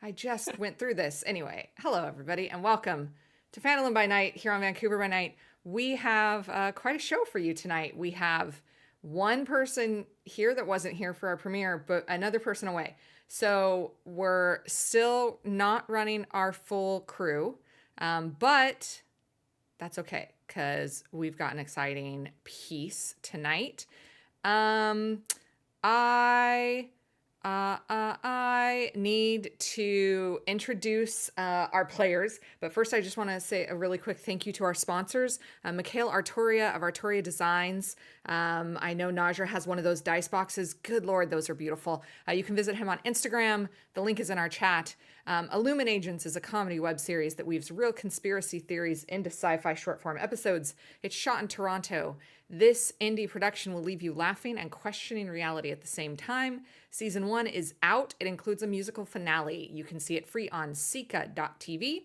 I just went through this. Anyway, hello, everybody, and welcome to Phandalin by Night here on Vancouver by Night. We have quite a show for you tonight. We have one person here that wasn't here for our premiere, but another person away. So we're still not running our full crew, but that's okay because we've got an exciting piece tonight. Um, I I need to introduce our players, but first I just want to say a really quick thank you to our sponsors, Mikhail Arturia of Arturia Designs. I know Naja has one of those dice boxes. Good Lord, those are beautiful. You can visit him on Instagram. The link is in our chat. Illuminagents is a comedy web series that weaves real conspiracy theories into sci-fi short form episodes. It's shot in Toronto. This indie production will leave you laughing and questioning reality at the same time. Season 1 is out. It includes a musical finale. You can see it free on Sika.tv.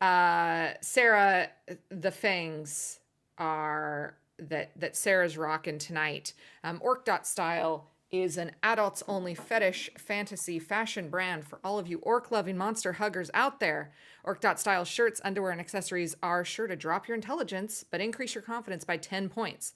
Sarah, the fangs are that Sarah's rocking tonight. Orc.style is an adults only fetish fantasy fashion brand for all of you orc loving monster huggers out there. Orc.style shirts, underwear, and accessories are sure to drop your intelligence, but increase your confidence by 10 points.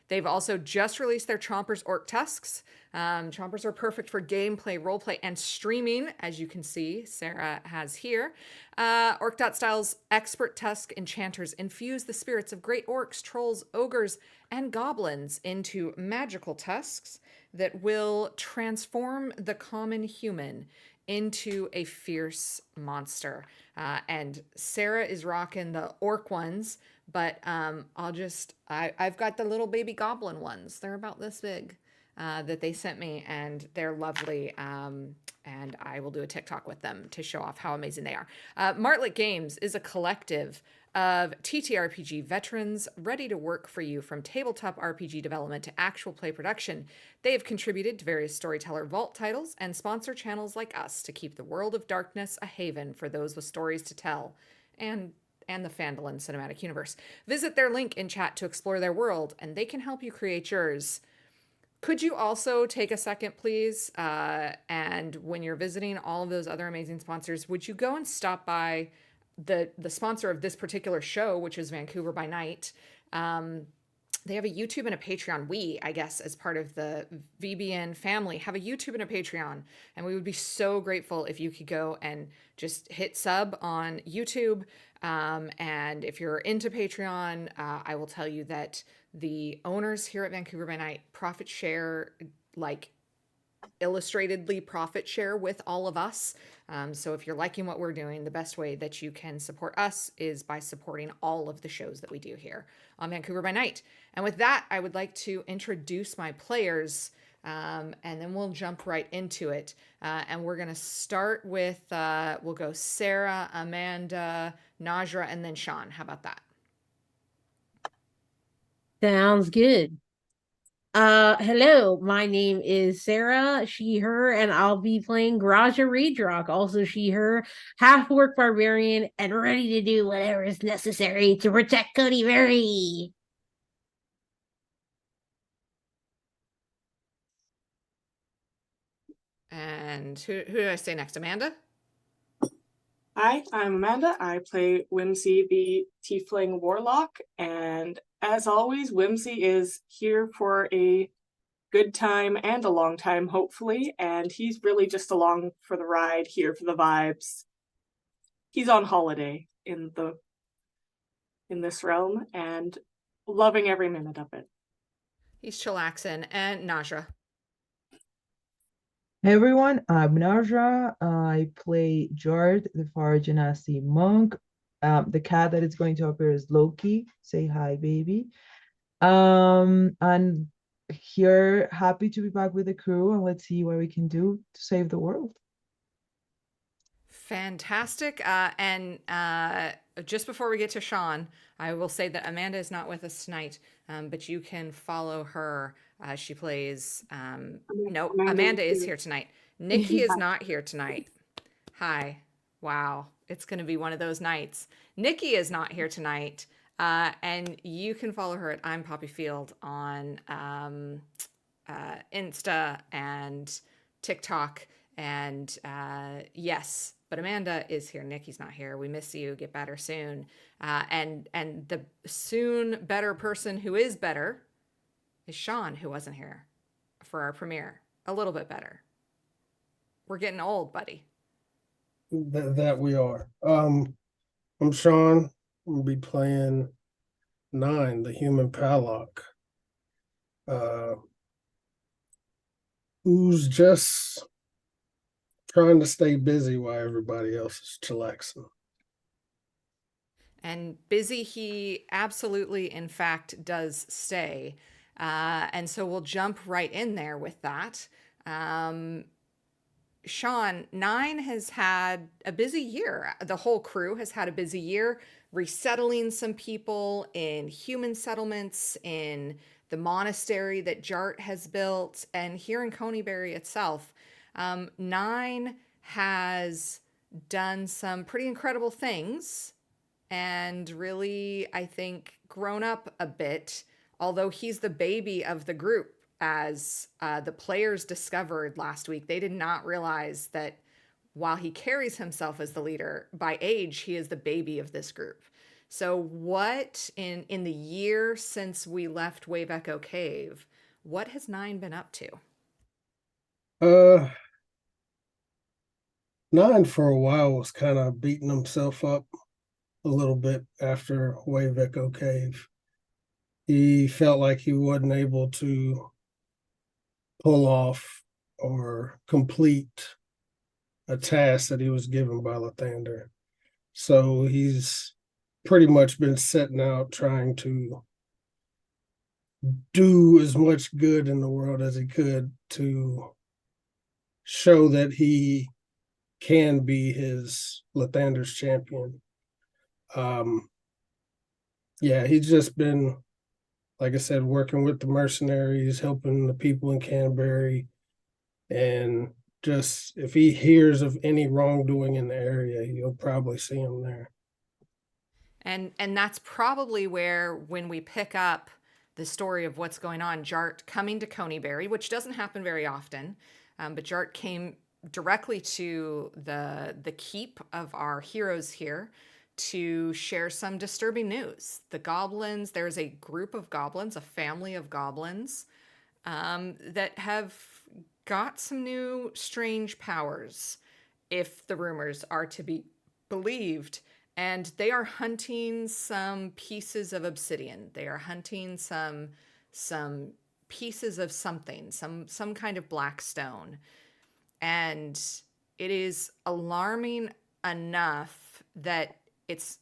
They've also just released their Chompers Orc Tusks. Chompers are perfect for gameplay, roleplay, and streaming, as you can see Sarah has here. Orc.style's expert tusk enchanters infuse the spirits of great orcs, trolls, ogres, and goblins into magical tusks that will transform the common human into a fierce monster. And Sarah is rocking the orc ones, but I've got the little baby goblin ones. They're about this big that they sent me, and they're lovely. And I will do a TikTok with them to show off how amazing they are. Martlet Games is a collective of TTRPG veterans ready to work for you from tabletop RPG development to actual play production. They have contributed to various Storyteller Vault titles and sponsor channels like us to keep the world of darkness a haven for those with stories to tell. And the Phandalin cinematic universe. Visit their link in chat to explore their world, and they can help you create yours. Could you also take a second, please? And when you're visiting all of those other amazing sponsors, would you go and stop by the sponsor of this particular show, which is Vancouver by Night? They have a YouTube and a Patreon. We, I guess, as part of the VBN family, have a YouTube and a Patreon. And we would be so grateful if you could go and just hit sub on YouTube. And if you're into Patreon, I will tell you that the owners here at Vancouver by Night profit share, like illustratedly profit share with all of us. So if you're liking what we're doing, the best way that you can support us is by supporting all of the shows that we do here on Vancouver by Night. And with that, I would like to introduce my players, and then we'll jump right into it. And we're going to start with, we'll go Sarah, Amanda, Najra, and then Sean. How about that? Sounds good. Hello, my name is Sarah, she, her, and I'll be playing Graja Raedrock, also she, her, half-orc barbarian, and ready to do whatever is necessary to protect Cody Berry. And who did I say next? Amanda? Hi, I'm Amanda. I play Whimsy, the Tiefling Warlock, and as always, Whimsy is here for a good time and a long time, hopefully, and he's really just along for the ride, here for the vibes. He's on holiday in this realm and loving every minute of it. He's chillaxing. And Najra. Hey everyone, I'm Narja. I play Jard, the Far Genasi monk. The cat that is going to appear is Loki. Say hi, baby. And here, happy to be back with the crew, and let's see what we can do to save the world. Fantastic. And just before we get to Sean, I will say that Amanda is not with us tonight, but you can follow her. She plays. No, Amanda is here tonight. Nikki is not here tonight. Hi. Wow. It's going to be one of those nights. Nikki is not here tonight. And you can follow her at I'm Poppy Field on Insta and TikTok. And yes, but Amanda is here. Nikki's not here. We miss you. Get better soon. And the soon better person who is better is Sean, who wasn't here for our premiere. A little bit better. We're getting old, buddy. That we are. I'm Sean. I'm gonna be playing 9, the human Padlock. Who's just trying to stay busy while everybody else is chillaxing. And busy he absolutely, in fact, does stay. And so we'll jump right in there with that. Sean, 9 has had a busy year. The whole crew has had a busy year resettling some people in human settlements, in the monastery that Jart has built, and here in Coneybury itself. 9 has done some pretty incredible things and really, I think, grown up a bit, although he's the baby of the group. As the players discovered last week, they did not realize that while he carries himself as the leader, by age, he is the baby of this group. So what in the year since we left Wave Echo Cave, what has 9 been up to? 9 for a while was kind of beating himself up a little bit after Wave Echo Cave. He felt like he wasn't able to pull off or complete a task that he was given by Lathander. So he's pretty much been setting out trying to do as much good in the world as he could to show that he can be his Lathander's champion. Yeah, he's just been, like I said, working with the mercenaries, helping the people in Canterbury, and just if he hears of any wrongdoing in the area, you'll probably see him there. And that's probably where, when we pick up the story of what's going on, Jart coming to Coneybury, which doesn't happen very often, but Jart came directly to the keep of our heroes here to share some disturbing news. The goblins, there's a group of goblins, a family of goblins, that have got some new strange powers, if the rumors are to be believed. And they are hunting some pieces of obsidian. They are hunting some pieces of something, some kind of black stone. And it is alarming enough that it's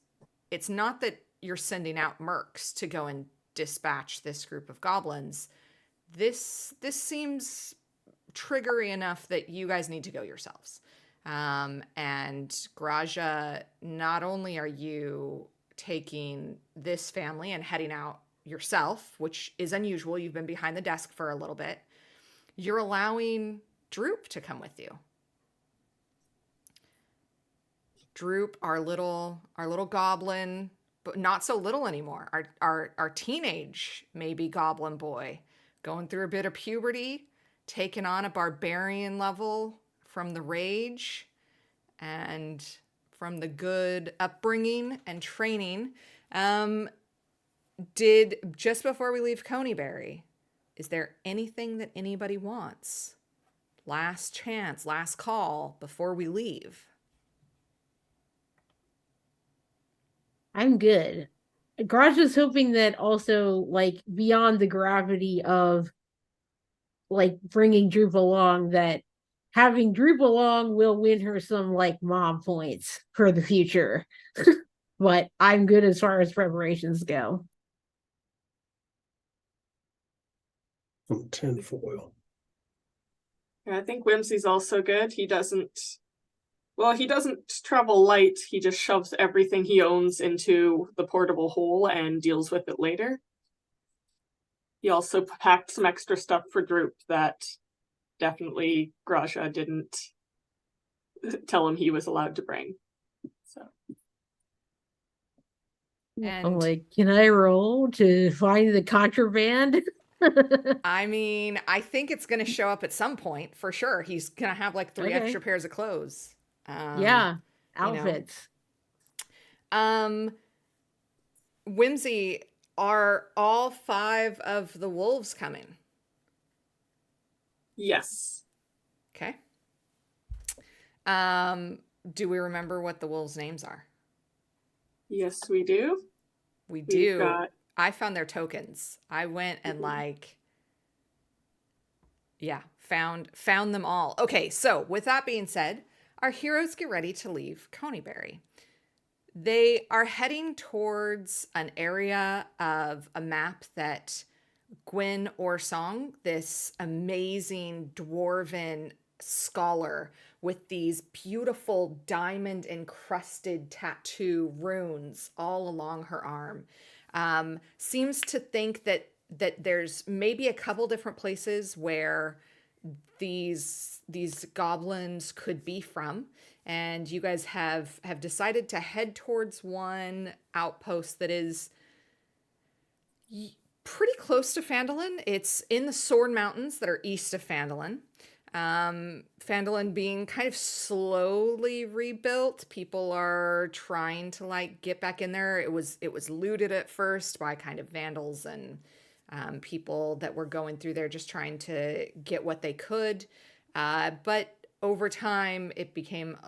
not that you're sending out mercs to go and dispatch this group of goblins. This seems triggery enough that you guys need to go yourselves. And Graja, not only are you taking this family and heading out yourself, which is unusual, you've been behind the desk for a little bit, you're allowing Droop to come with you. Droop, our little goblin, but not so little anymore. Our teenage, maybe, goblin boy, going through a bit of puberty, taking on a barbarian level from the rage and from the good upbringing and training. Did, just before we leave Coneybury, is there anything that anybody wants? Last chance, last call before we leave. I'm good. Garage is hoping that also, like, beyond the gravity of like bringing Droop along, that having Droop along will win her some like mob points for the future. But I'm good as far as preparations go. From tinfoil. Yeah, I think Whimsy's also good. He doesn't travel light. He just shoves everything he owns into the portable hole and deals with it later. He also packed some extra stuff for Droop that definitely Graja didn't tell him he was allowed to bring. So I'm like, can I roll to find the contraband? I mean, I think it's going to show up at some point for sure. He's going to have like 3 Okay. extra pairs of clothes. Yeah. You know. Outfits. Um, Whimsy, are all 5 of the wolves coming? Yes. Okay. Um, do we remember what the wolves' names are? Yes, we do. We We've do. got I found their tokens. I went and like, yeah, found them all. Okay, so with that being said, our heroes get ready to leave Coneyberry. They are heading towards an area of a map that Gwen Orsong, this amazing dwarven scholar with these beautiful diamond encrusted tattoo runes all along her arm, seems to think that there's maybe a couple different places where these goblins could be from, and you guys have decided to head towards one outpost that is pretty close to Phandalin. It's in the Sword Mountains that are east of Phandalin. Phandalin being kind of slowly rebuilt. People are trying to like get back in there. It was looted at first by kind of vandals and people that were going through there just trying to get what they could. But over time, it became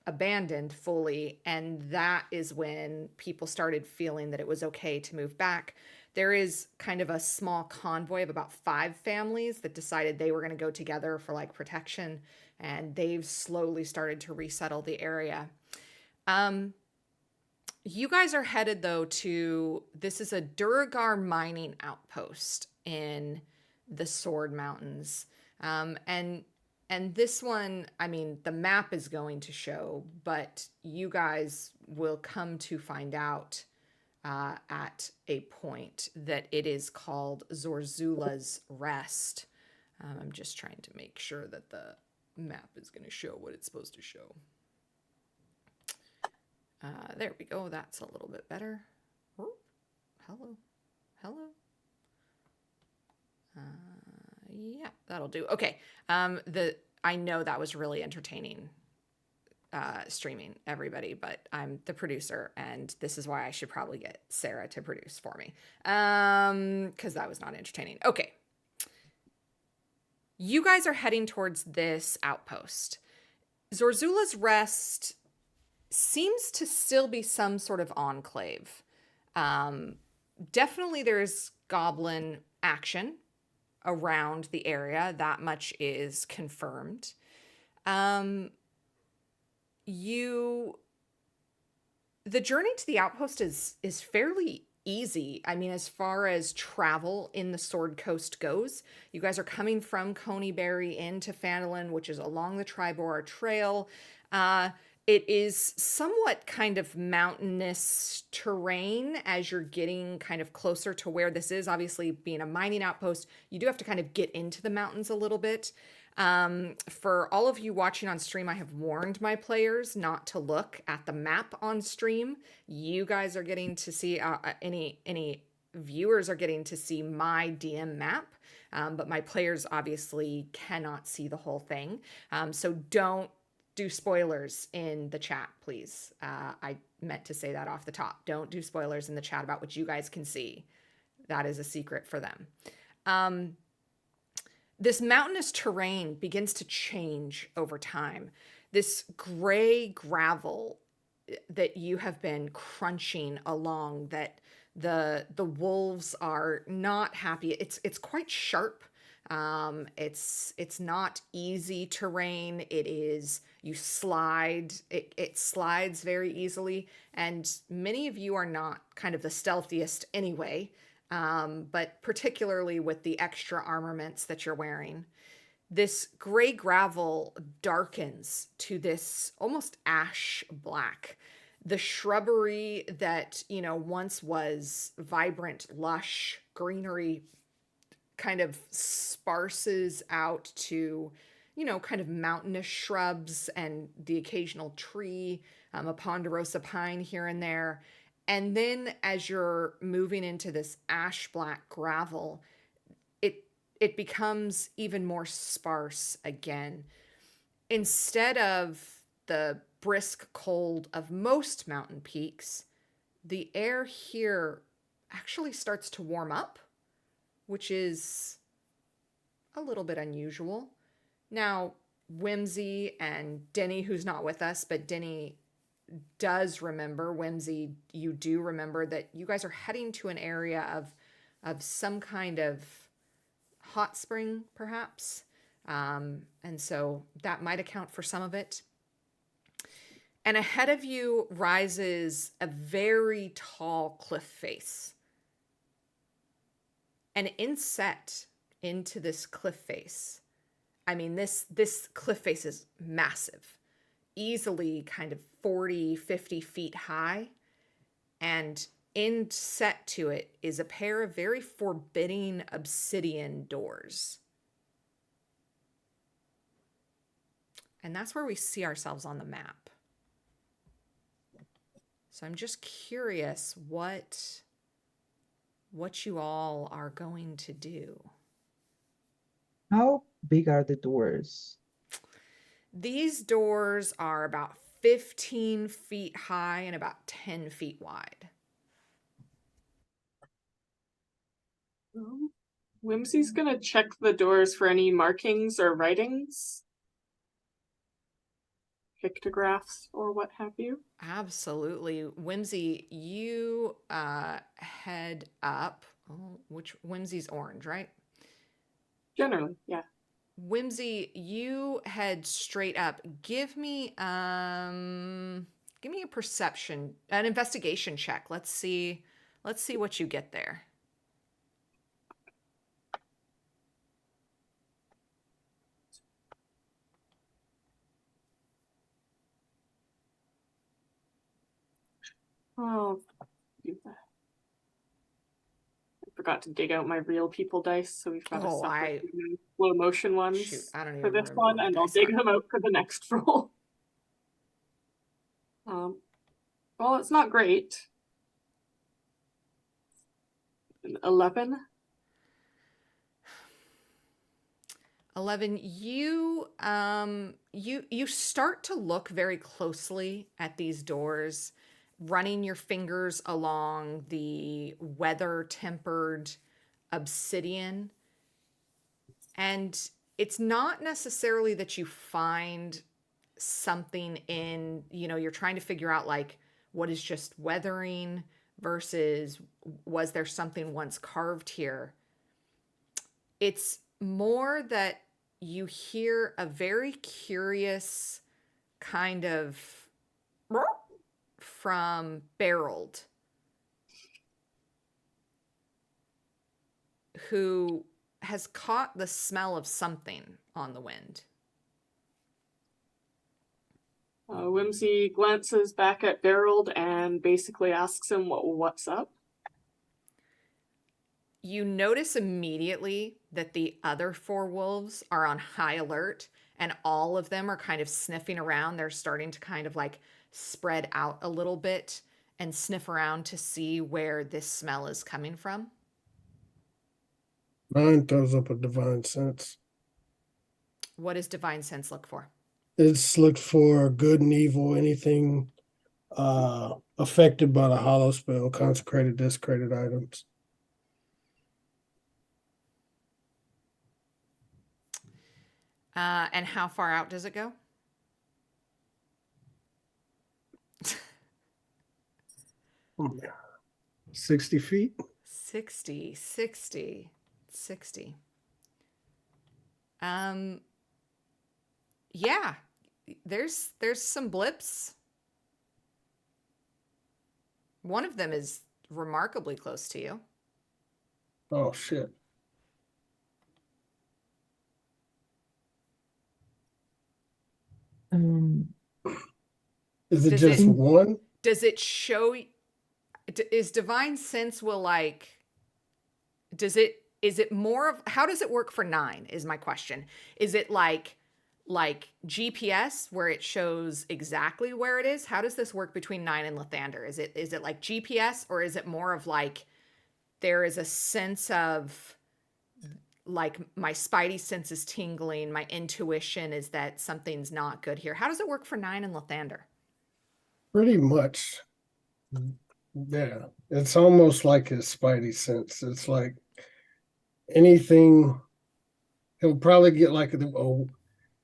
abandoned fully, and that is when people started feeling that it was okay to move back. There is kind of a small convoy of about 5 families that decided they were going to go together for like protection, and they've slowly started to resettle the area. You guys are headed though to this is a Duragar mining outpost in the Sword Mountains. And this one, I mean, the map is going to show, but you guys will come to find out at a point that it is called Zorzula's Rest. I'm just trying to make sure that the map is going to show what it's supposed to show. There we go. That's a little bit better. Oh, hello. Hello. Yeah, that'll do. Okay. I know that was really entertaining streaming, everybody, but I'm the producer, and this is why I should probably get Sarah to produce for me. Because that was not entertaining. Okay. You guys are heading towards this outpost. Zorzula's Rest seems to still be some sort of enclave. Definitely there's goblin action around the area. That much is confirmed. The journey to the outpost is fairly easy. I mean, as far as travel in the Sword Coast goes, you guys are coming from Coneyberry into Phandalin, which is along the Tribora Trail. It is somewhat kind of mountainous terrain as you're getting kind of closer to where this is. Obviously, being a mining outpost, you do have to kind of get into the mountains a little bit. For all of you watching on stream, I have warned my players not to look at the map on stream. You guys are getting to see any viewers are getting to see my DM map, but my players obviously cannot see the whole thing. So don't do spoilers in the chat, please. I meant to say that off the top. Don't do spoilers in the chat about what you guys can see. That is a secret for them. This mountainous terrain begins to change over time. This gray gravel that you have been crunching along, that the wolves are not happy. It's quite sharp. It's not easy terrain. It is, you slide, it slides very easily, and many of you are not kind of the stealthiest anyway. But particularly with the extra armaments that you're wearing, this gray gravel darkens to this almost ash black. The shrubbery that, once was vibrant, lush greenery kind of sparses out to, kind of mountainous shrubs and the occasional tree, a ponderosa pine here and there. And then as you're moving into this ash black gravel, it becomes even more sparse again. Instead of the brisk cold of most mountain peaks, the air here actually starts to warm up, which is a little bit unusual. Now, Whimsy and Denny, who's not with us, but Denny does remember, Whimsy, you do remember that you guys are heading to an area of some kind of hot spring, perhaps. And so that might account for some of it. And ahead of you rises a very tall cliff face. And inset into this cliff face, I mean, this cliff face is massive, easily kind of 40, 50 feet high. And inset to it is a pair of very forbidding obsidian doors. And that's where we see ourselves on the map. So I'm just curious what you all are going to do. How big are the doors? These doors are about 15 feet high and about 10 feet wide. Whimsy's gonna check the doors for any markings or writings, pictographs, or what have you. Absolutely. Whimsy, you head up. Oh, which Whimsy's orange, right? Generally, yeah. Whimsy, you head straight up. Give me a perception, an investigation check. Let's see what you get there. Oh, do that. I forgot to dig out my real people dice, so we've got a Oh, separate slow motion ones shoot, I don't for even this remember one, what and my I'll dice dig are. them out for the next roll. Well, it's not great. 11. 11, you start to look very closely at these doors, running your fingers along the weather tempered obsidian, and it's not necessarily that you find something in, you're trying to figure out like what is just weathering versus was there something once carved here. It's more that you hear a very curious kind of from Berold, who has caught the smell of something on the wind. Whimsy glances back at Berold and basically asks him what's up. You notice immediately that the other four wolves are on high alert, and all of them are kind of sniffing around. They're starting to kind of like spread out a little bit and sniff around to see where this smell is coming from. Mine throws up a divine sense. What does divine sense look for? It's looked for good and evil, anything affected by the hollow spell, consecrated, desecrated items. And how far out does it go? 60 feet. 60, 60, 60. Yeah, there's some blips. One of them is remarkably close to you. Oh shit. Is it Does just it- one? Does it show, is divine sense will like, is it more of, how does it work for 9 is my question. Is it like GPS where it shows exactly where it is? How does this work between 9 and Lathander? Is it like GPS, or is it more of like there is a sense of like my spidey sense is tingling, my intuition is that something's not good here. How does it work for Nine and Lathander? Pretty much. Yeah. It's almost like his spidey sense. It's like anything, he'll probably get like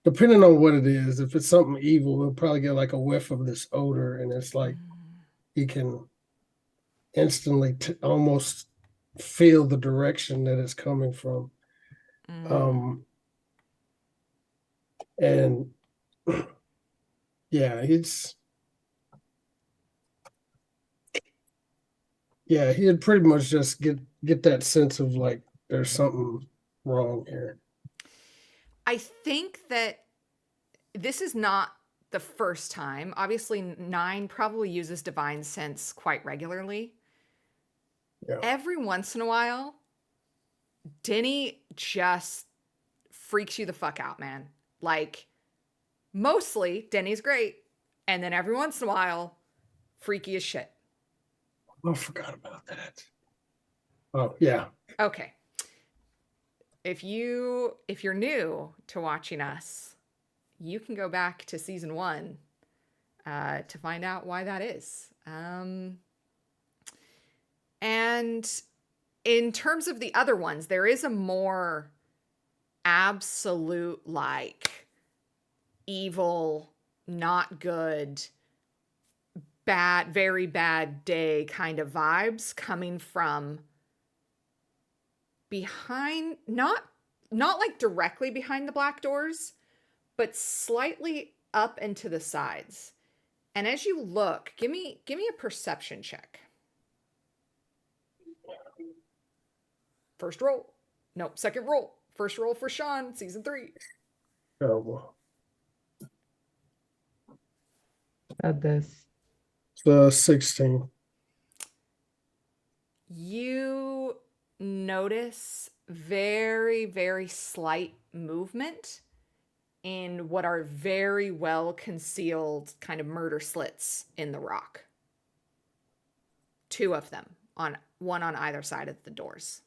depending on what it is, if it's something evil, he'll probably get like a whiff of this odor, and it's like he can instantly almost feel the direction that it's coming from. And yeah, he'd pretty much just get that sense of like there's something wrong here. I think that this is not the first time. Obviously, Nine probably uses divine sense quite regularly. Yeah. Every once in a while, Denny just freaks you the fuck out, man. Like, mostly, Denny's great. And then every once in a while, freaky as shit. I forgot about that. Oh, yeah. Okay. If you're new to watching us, you can go back to season 1 to find out why that is. And in terms of the other ones, there is a more absolute, like, evil, not good, bad, very bad day kind of vibes coming from behind, not like directly behind the black doors, but slightly up and to the sides. And as you look, give me a perception check. First roll. Nope, second roll. First roll for Sean, season 3. Terrible. At this. 16. You notice very, very slight movement in what are very well concealed kind of murder slits in the rock. 2 of them, one on either side of the doors.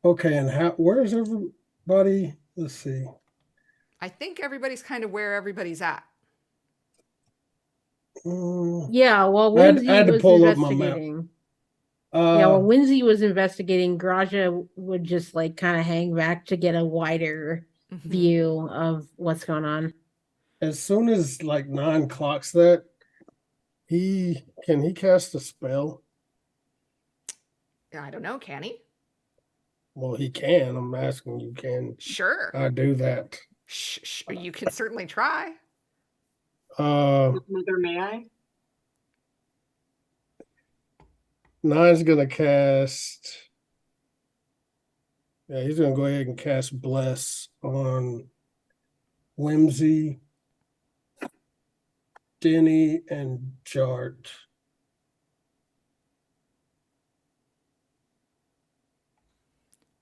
Okay, and where's everybody? Let's see. I think everybody's kind of where everybody's at. Yeah, well, I Whimsy had to was pull up my map. investigating. Yeah, when Whimsy was investigating, Graja would just like kind of hang back to get a wider view of what's going on. As soon as like 9 clocks that, can he cast a spell? I don't know, can he? Well, he can. I'm asking you, can Sure. I do that? You can certainly try. Mother, may I? 9's gonna cast. Yeah, he's gonna go ahead and cast Bless on Whimsy, Denny, and Jart.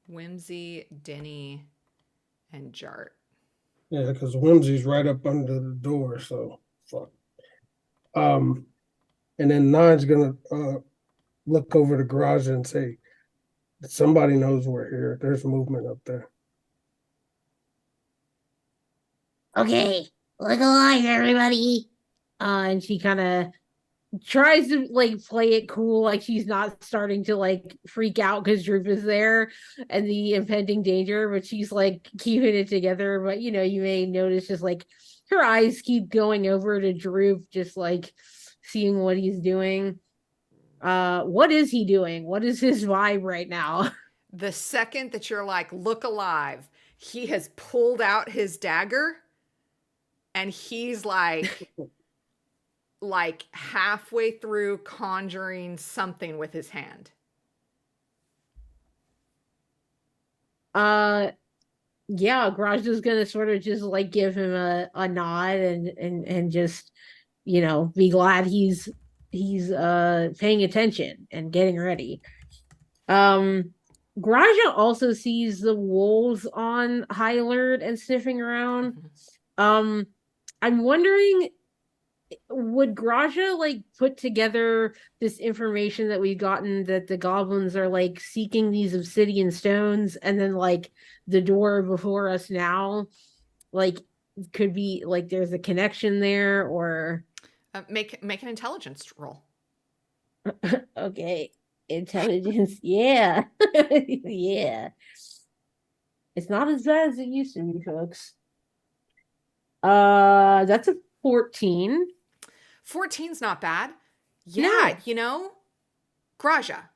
Whimsy, Denny, and Jart. Yeah, because Whimsy's right up under the door, so fuck. And then 9's gonna look over the garage and say, somebody knows we're here. There's movement up there. Okay, look alive, everybody. And she kind of tries to like play it cool, like she's not starting to like freak out because Droop is there and the impending danger, but she's like keeping it together. But you know, you may notice just like her eyes keep going over to Droop, just like seeing what he's doing. What is he doing? What is his vibe right now? The second that you're like, look alive, he has pulled out his dagger and he's like halfway through conjuring something with his hand. Yeah, Garage is gonna sort of just like give him a nod and just, you know, be glad he's paying attention and getting ready. Graja also sees the wolves on high alert and sniffing around. I'm wondering would Graja like put together this information that we've gotten that the goblins are like seeking these obsidian stones, and then like the door before us now, like could be like there's a connection there, or Make an intelligence roll. okay, intelligence, yeah, yeah. It's not as bad as it used to be, folks. That's a 14. 14's not bad. Yeah, No. Graja,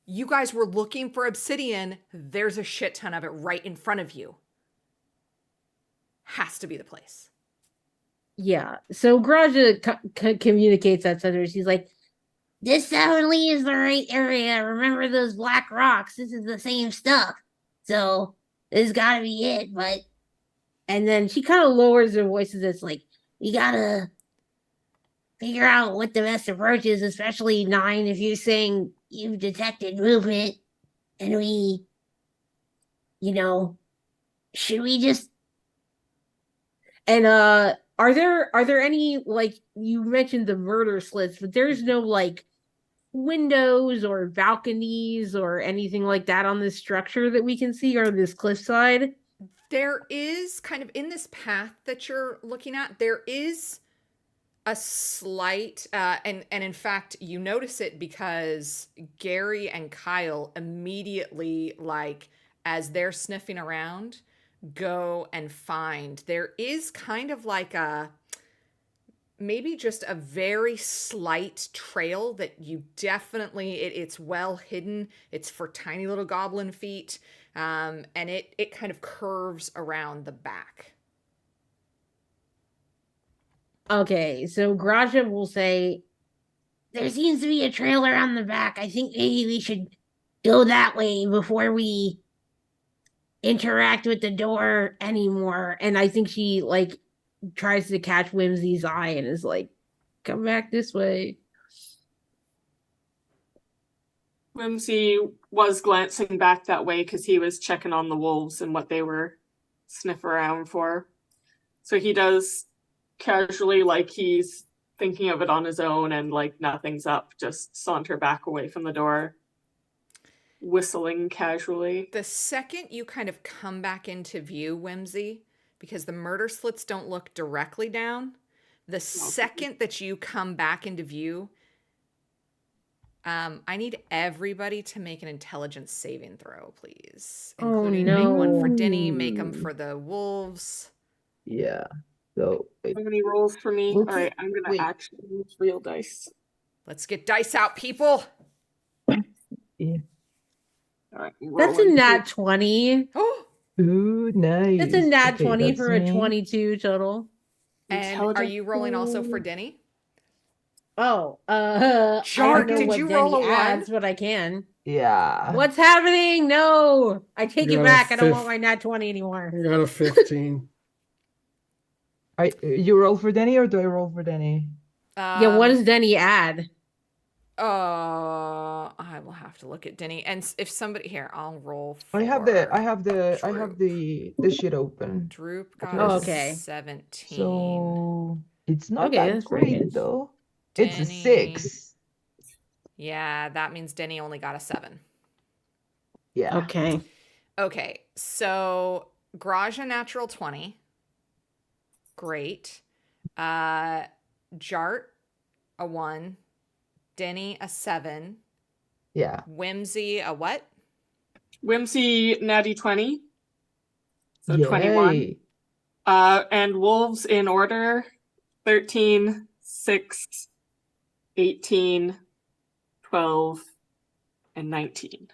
you guys were looking for obsidian. There's a shit ton of it right in front of you. Has to be the place. Yeah. So Graja communicates that to her. She's like, this definitely is the right area. Remember those black rocks? This is the same stuff. So this gotta be it. But and then she kind of lowers her voice. It's like, we gotta figure out what the best approach is, especially Nine, if you're saying you've detected movement and we, you know, should we just and are there any, like, you mentioned the murder slits, but there's no like windows or balconies or anything like that on this structure that we can see, or this cliffside? There is kind of in this path that you're looking at, there is a slight and in fact you notice it because Gary and Kyle immediately, like, as they're sniffing around, go and find there is kind of like a maybe just a very slight trail that you definitely it's well hidden. It's for tiny little goblin feet, and it kind of curves around the back. Okay, so Graja will say, there seems to be a trail around the back. I think maybe we should go that way before we interact with the door anymore. And I think she like tries to catch Whimsy's eye and is like, come back this way. Whimsy was glancing back that way because he was checking on the wolves and what they were sniffing around for. So he does casually, like he's thinking of it on his own and like nothing's up, just saunter back away from the door, whistling casually. The second you kind of come back into view, Whimsy, because the murder slits don't look directly down, the second that you come back into view, I need everybody to make an intelligence saving throw, please. Oh, Including no. make one for Denny, make them for the wolves. Yeah. So How many rolls for me? Okay, All right, I'm gonna wait. actually use real dice. Let's get dice out, people. Yeah. All right, That's a nat 20. Oh, Ooh, nice. That's a nat Okay, 20 that's for a me. 22 total. and are you rolling also for Denny? Oh, I Jark, don't know did what you Denny roll a 1? adds, but I can. Yeah. What's happening? No, I take You it got a back. I don't want fifth. my nat 20 anymore. I got a 15. You roll for Danny or do I roll for Danny? Yeah, what does Denny add? I will have to look at Denny, and if somebody here, I'll roll for. I have the shit open. Droop Okay, got a okay. 17. So it's not Okay, that that's pretty great good. though. It's a Denny. 6. Yeah, that means Denny only got a 7. Yeah. Okay. Okay, so Garage a natural 20. Great. Jart a 1. Denny a 7. Yeah. Whimsy a what? Whimsy natty 20. So Yay. 21. And wolves in order 13, 6, 18, 12, and 19.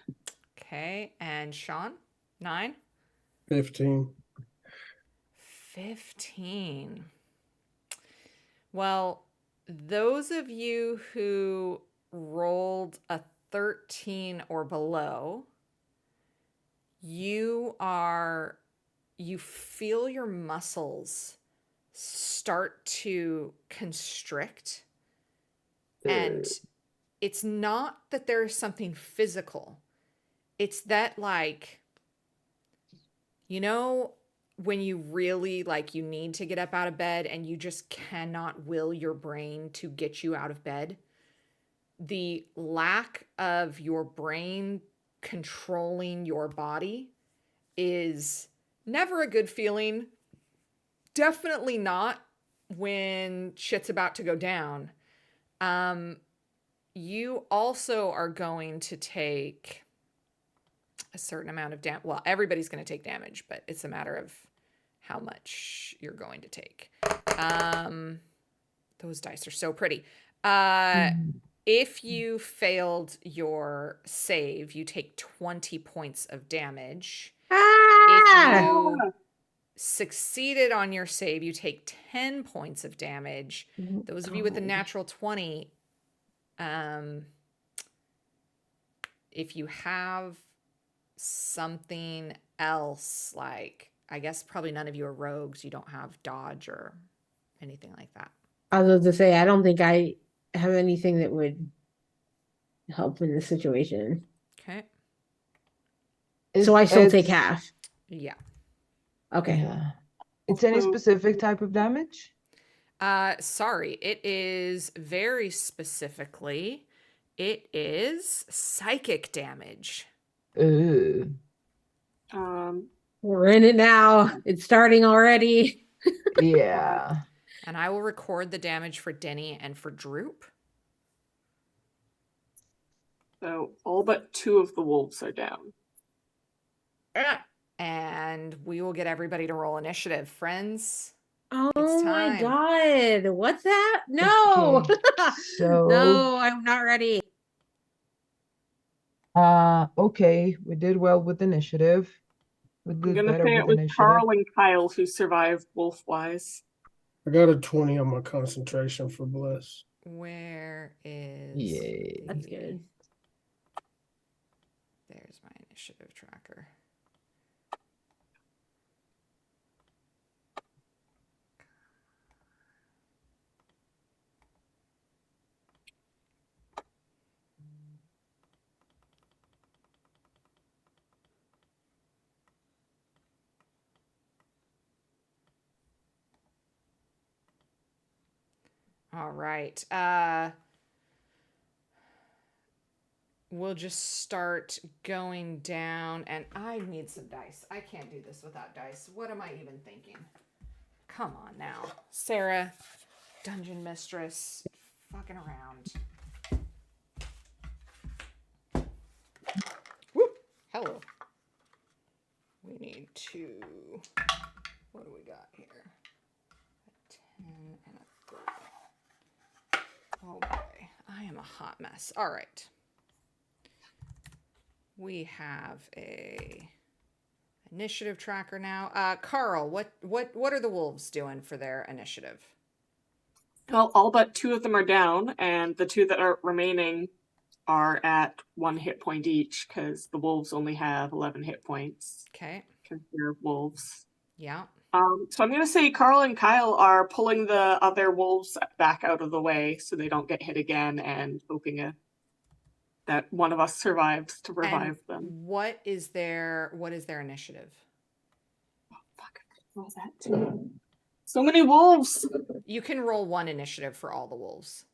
Okay, and Sean? 9? 15. 15. Well, those of you who rolled a 13 or below, you feel your muscles start to constrict. And it's not that there's something physical. It's that, like, when you really like you need to get up out of bed and you just cannot will your brain to get you out of bed. The lack of your brain controlling your body is never a good feeling. Definitely not when shit's about to go down. You also are going to take a certain amount of damage. Well, everybody's going to take damage, but it's a matter of how much you're going to take. Those dice are so pretty. If you failed your save, you take 20 points of damage. If Ah! you succeeded on your save, you take 10 points of damage. Those of you with a God. natural 20, if you have something else, like, I guess probably none of you are rogues, you don't have dodge or anything like that. I was about to say, I don't think I have anything that would help in this situation. Okay. So I still take It's- half. Yeah. Okay. Yeah. It's any Also- specific type of damage? Sorry, it is very specifically, it is psychic damage. Ooh. We're in it now. It's starting already. Yeah. And I will record the damage for Denny and for Droop. So all but 2 of the wolves are down. And we will get everybody to roll initiative. Friends, Oh my time. God. What's that? No. Okay, so No, I'm not ready. okay, we did well with initiative. We I'm did gonna better say it with was initiative. Carl and Kyle who survived wolf-wise. I got a 20 on my concentration for Bliss. Where is Yay. That's good. There's my initiative tracker. All right. We'll just start going down, and I need some dice. I can't do this without dice. What am I even thinking? Come on now. Sarah, dungeon mistress, fucking around. Whoop. Hello. We need to, what do we got here? A 10 and a 3. Oh boy, I am a hot mess. All right. We have a initiative tracker now. Carl, what are the wolves doing for their initiative? Well, all but 2 of them are down, and the 2 that are remaining are at 1 hit point each, because the wolves only have 11 hit points. Okay. Because they're wolves. Yeah. So I'm gonna say Carl and Kyle are pulling the other wolves back out of the way so they don't get hit again, and hoping that one of us survives to revive them. What is their initiative? Fuck, what was that too? So many wolves. You can roll 1 initiative for all the wolves.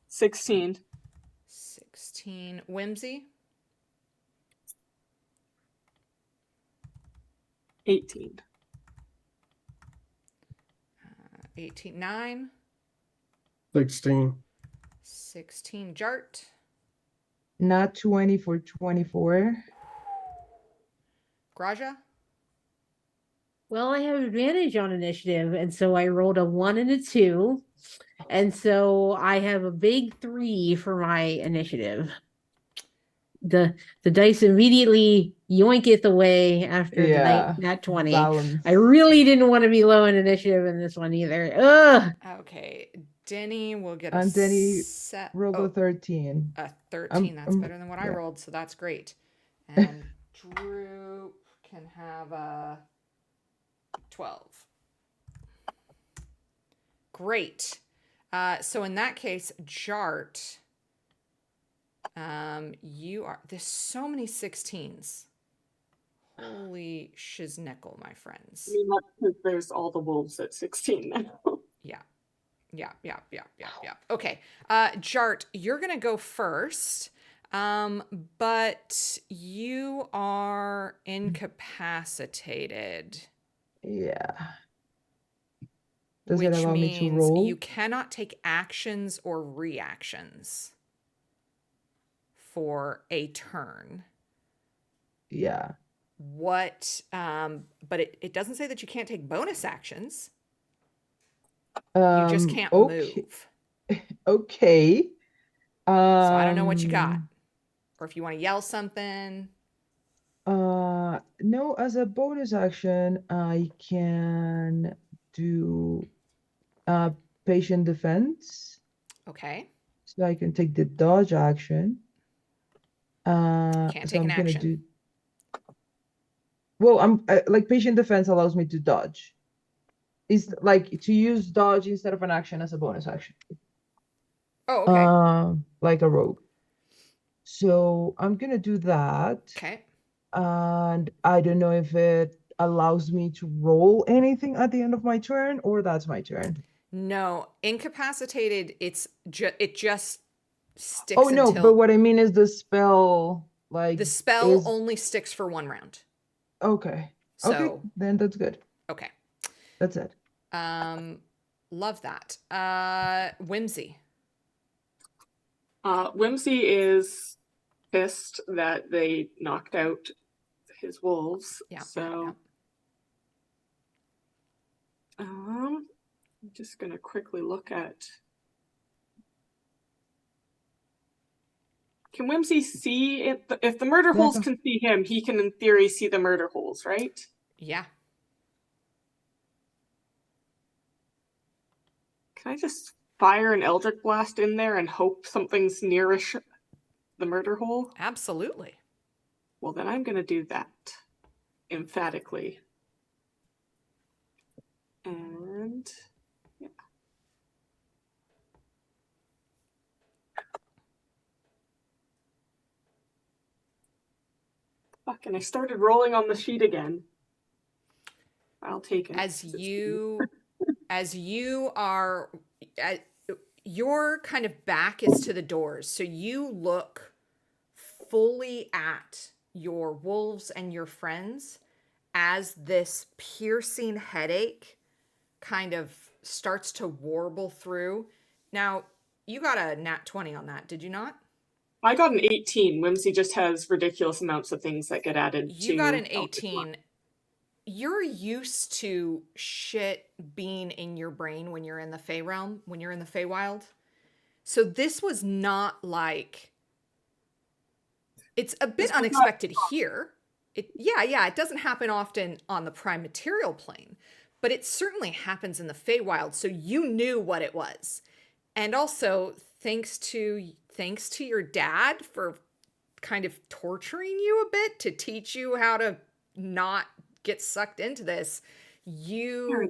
16. 16. Whimsy? 18. 18. 9. 16. 16. Jart? Not 20 for 24. Graja? Well, I have advantage on initiative, and so I rolled a 1 and a 2. And so I have a big 3 for my initiative. The dice immediately yoink it away after Yeah. the nat 20. Balance. I really didn't want to be low in initiative in this one either. Ugh. Okay. Denny will get a And Denny set. rolled a 13. A 13. That's better than what I rolled, so that's great. And Drew can have a 12. Great. So in that case, Jart, you are, there's so many 16s. Holy shiznickel, my I friends. mean, that's because there's all the wolves at 16 now. Yeah. Yeah. Okay. Jart, you're gonna go first. But you are incapacitated, Yeah. Does it which allow me to means you roll? cannot take actions or reactions for a turn. Yeah. But it doesn't say that you can't take bonus actions. You just can't Okay. move. Okay. So I don't know what you got. Um, Or if you want to yell something. no, as a bonus action, I can do uh patient defense. Okay. So I can take the dodge action. Can't So take an I'm gonna action. do, well, like patient defense allows me to dodge. Is like to use dodge instead of an action as a bonus action. Oh, okay. Like a rogue. So I'm gonna do that. Okay. And I don't know if it allows me to roll anything at the end of my turn or that's my turn. No, incapacitated, it just Oh sticks no, but until what I mean is the spell like the spell is only sticks for 1 round. okay. Okay, So, then that's good. okay. That's it. Um love that. Whimsy. Whimsy is pissed that they knocked out his wolves. Yeah. So, I'm just gonna quickly look at. Can Whimsy see if the murder Yeah, holes can see him? He can, in theory, see the murder holes, right? Yeah. Can I just fire an Eldritch Blast in there and hope something's nearish the murder hole? Absolutely. Well, then I'm gonna do that emphatically. And yeah. Fuck, and I started rolling on the sheet again. I'll take it. As you are uh, your kind of back is to the doors. So you look fully at your wolves and your friends as this piercing headache kind of starts to warble through. Now, you got a nat 20 on that, did you not? I got an 18. Whimsy just has ridiculous amounts of things that get added You got to an 18. You're used to shit being in your brain when you're in the Fey realm, when you're in the Feywild. So this was not like, it's a bit This was not. unexpected here. It doesn't happen often on the prime material plane, but it certainly happens in the Feywild. So you knew what it was. And also thanks to your dad for kind of torturing you a bit to teach you how to not get sucked into this, you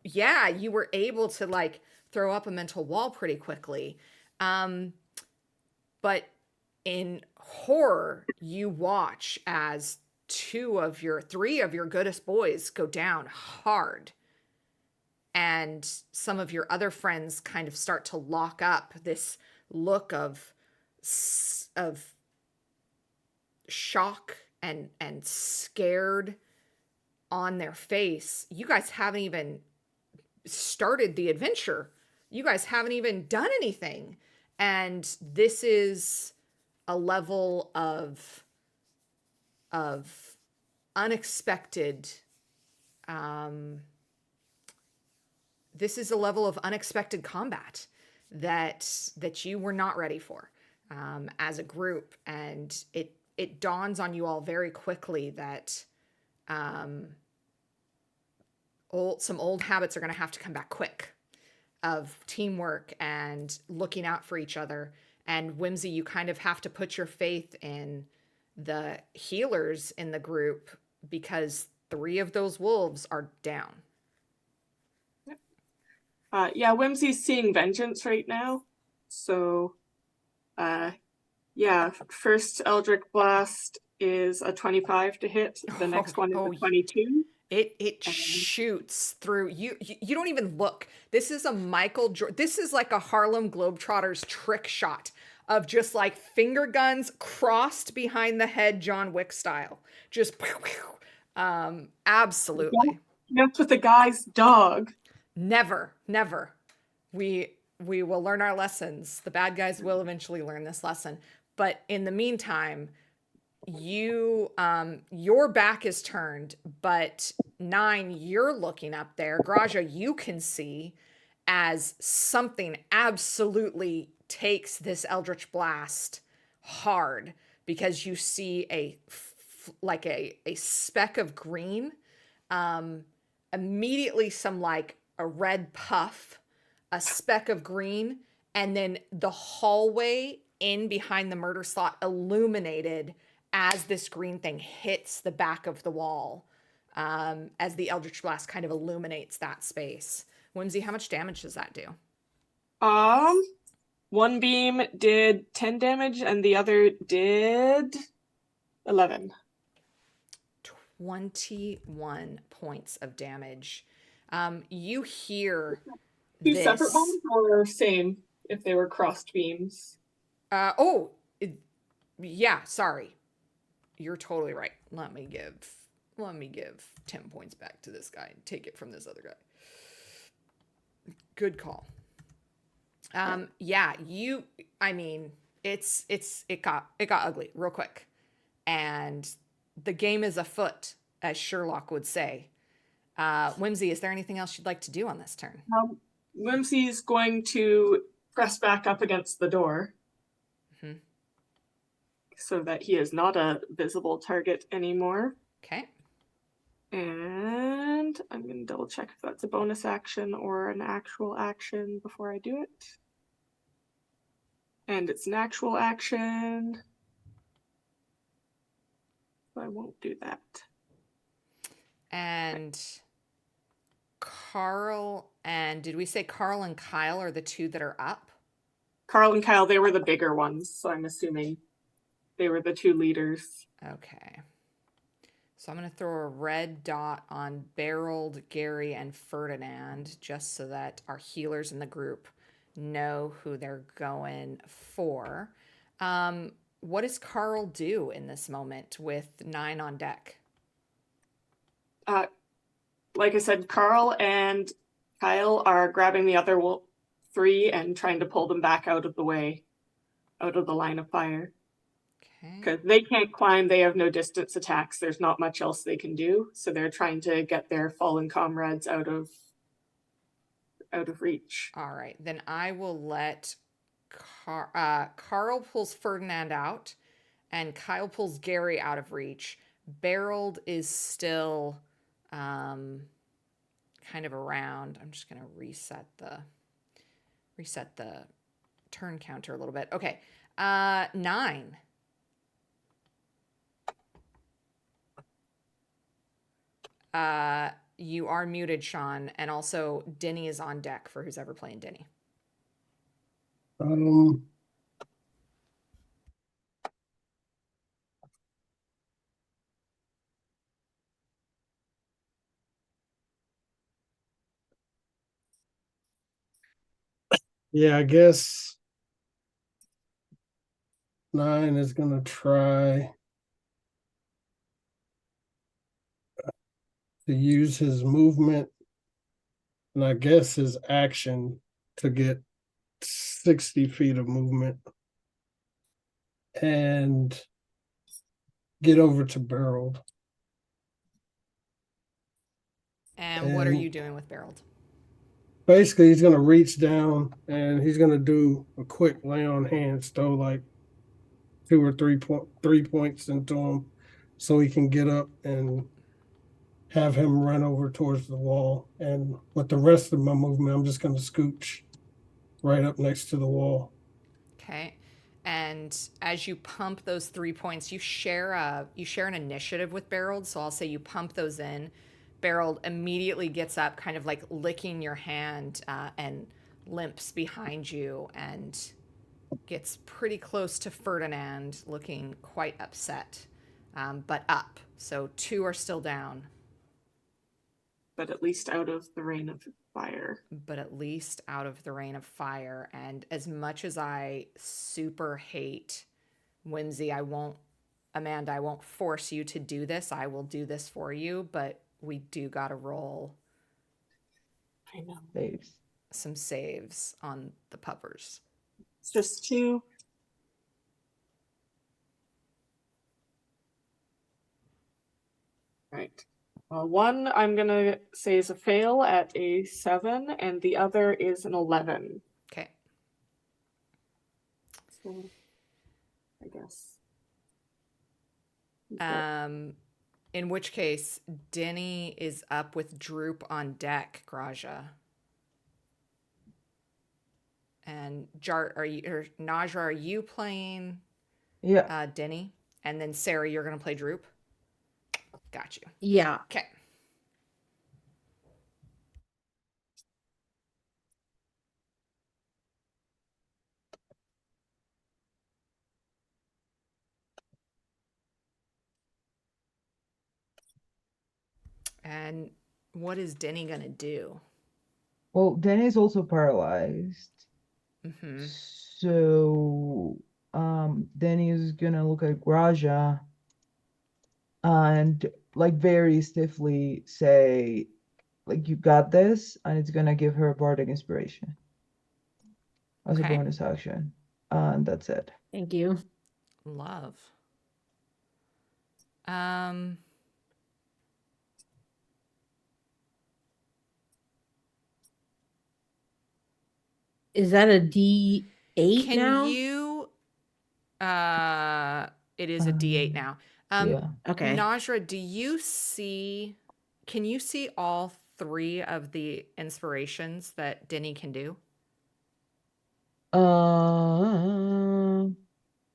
you were able to like throw up a mental wall pretty quickly. But in horror, you watch as three of your goodest boys go down hard. And some of your other friends kind of start to lock up, this look of shock and scared on their face. You guys haven't even started the adventure. You guys haven't even done anything. And this is a level of unexpected this is a level of unexpected combat that you were not ready for as a group, and it dawns on you all very quickly that some old habits are going to have to come back quick of teamwork and looking out for each other. And Whimsy, you kind of have to put your faith in the healers in the group because 3 of those wolves are down. Yeah, Whimsy's seeing vengeance right now. So Yeah, first Eldritch Blast is a 25 to hit. The next one is Oh, a 22. it And shoots through you. You don't even look. This is a This is like a Harlem Globetrotters trick shot of just like finger guns crossed behind the head, John Wick style. Just absolutely. don't mess with the guy's dog. Never, never. We will learn our lessons. The bad guys will eventually learn this lesson. But in the meantime, your back is turned, but Nine, you're looking up there. Graja, you can see as something absolutely takes this Eldritch Blast hard because you see like a speck of green, immediately some like a red puff, a speck of green, and then the hallway in behind the murder slot illuminated as this green thing hits the back of the wall, as the Eldritch Blast kind of illuminates that space. Whimsy, how much damage does that do? One beam did 10 damage and the other did 11. 21 points of damage. You hear Two separate this. ones or same if they were crossed beams? Yeah, sorry. You're totally right. Let me give 10 points back to this guy and take it from this other guy. Good call. Yeah, it got ugly real quick. And the game is afoot, as Sherlock would say. Whimsy, is there anything else you'd like to do on this turn? Whimsy's going to press back up against the door. Mm-hmm. So that he is not a visible target anymore. Okay. And I'm going to double check if that's a bonus action or an actual action before I do it. And it's an actual action. So I won't do that. And Carl and did we say Carl and Kyle are the two that are up? Carl and Kyle, they were the bigger ones, so I'm assuming they were the two leaders. Okay. So I'm going to throw a red dot on Berold, Gary, and Ferdinand just so that our healers in the group know who they're going for. What does Carl do in this moment with 9 on deck? Like I said, Carl and Kyle are grabbing the other 3 and trying to pull them back out of the way, out of the line of fire. Okay. Because they can't climb, they have no distance attacks. There's not much else they can do, so they're trying to get their fallen comrades out of reach. All right, then I will let Carl pulls Ferdinand out, and Kyle pulls Gary out of reach. Berold is still kind of around. I'm just gonna reset the turn counter a little bit. Okay, 9. You are muted, Sean, and also Denny is on deck for who's ever playing Denny. Yeah, I guess 9 is gonna try to use his movement and I guess his action to get 60 feet of movement and get over to Berold. And what are you doing with Berold? Basically, he's going to reach down and he's going to do a quick lay on hands, throw like 2 or 3 points into him so he can get up and have him run over towards the wall. And with the rest of my movement, I'm just going to scooch right up next to the wall. Okay. And as you pump those 3 points, you share an initiative with Berold. So I'll say you pump those in. Berold immediately gets up, kind of like licking your hand, and limps behind you and gets pretty close to Ferdinand, looking quite upset, but up. So 2 are still down, but at least out of the rain of fire. but at least out of the rain of fire. And as much as I super hate Whimsy, Amanda, I won't force you to do this. I will do this for you, but we do got to roll I know. Saves. some saves on the puppers. It's just 2. Right. One I'm gonna say is a fail at a 7, and the other is an 11. Okay. So, I guess. In which case, Denny is up with Droop on deck, Graja. And Jart, Najra, are you playing Yeah. Denny? And then Sarah, you're gonna play Droop? Got you. Yeah. Okay. And what is Denny gonna do? Well, Danny's also paralyzed. Mm-hmm. So Danny is gonna look at Graja and like very stiffly say, like, you got this, and it's gonna give her a bardic inspiration as a Okay. bonus action. And that's it. Thank you. Love. Is that a D8 Can now? you it is a D8 now. Yeah. Okay. Najra, can you see all 3 of the inspirations that Denny can do?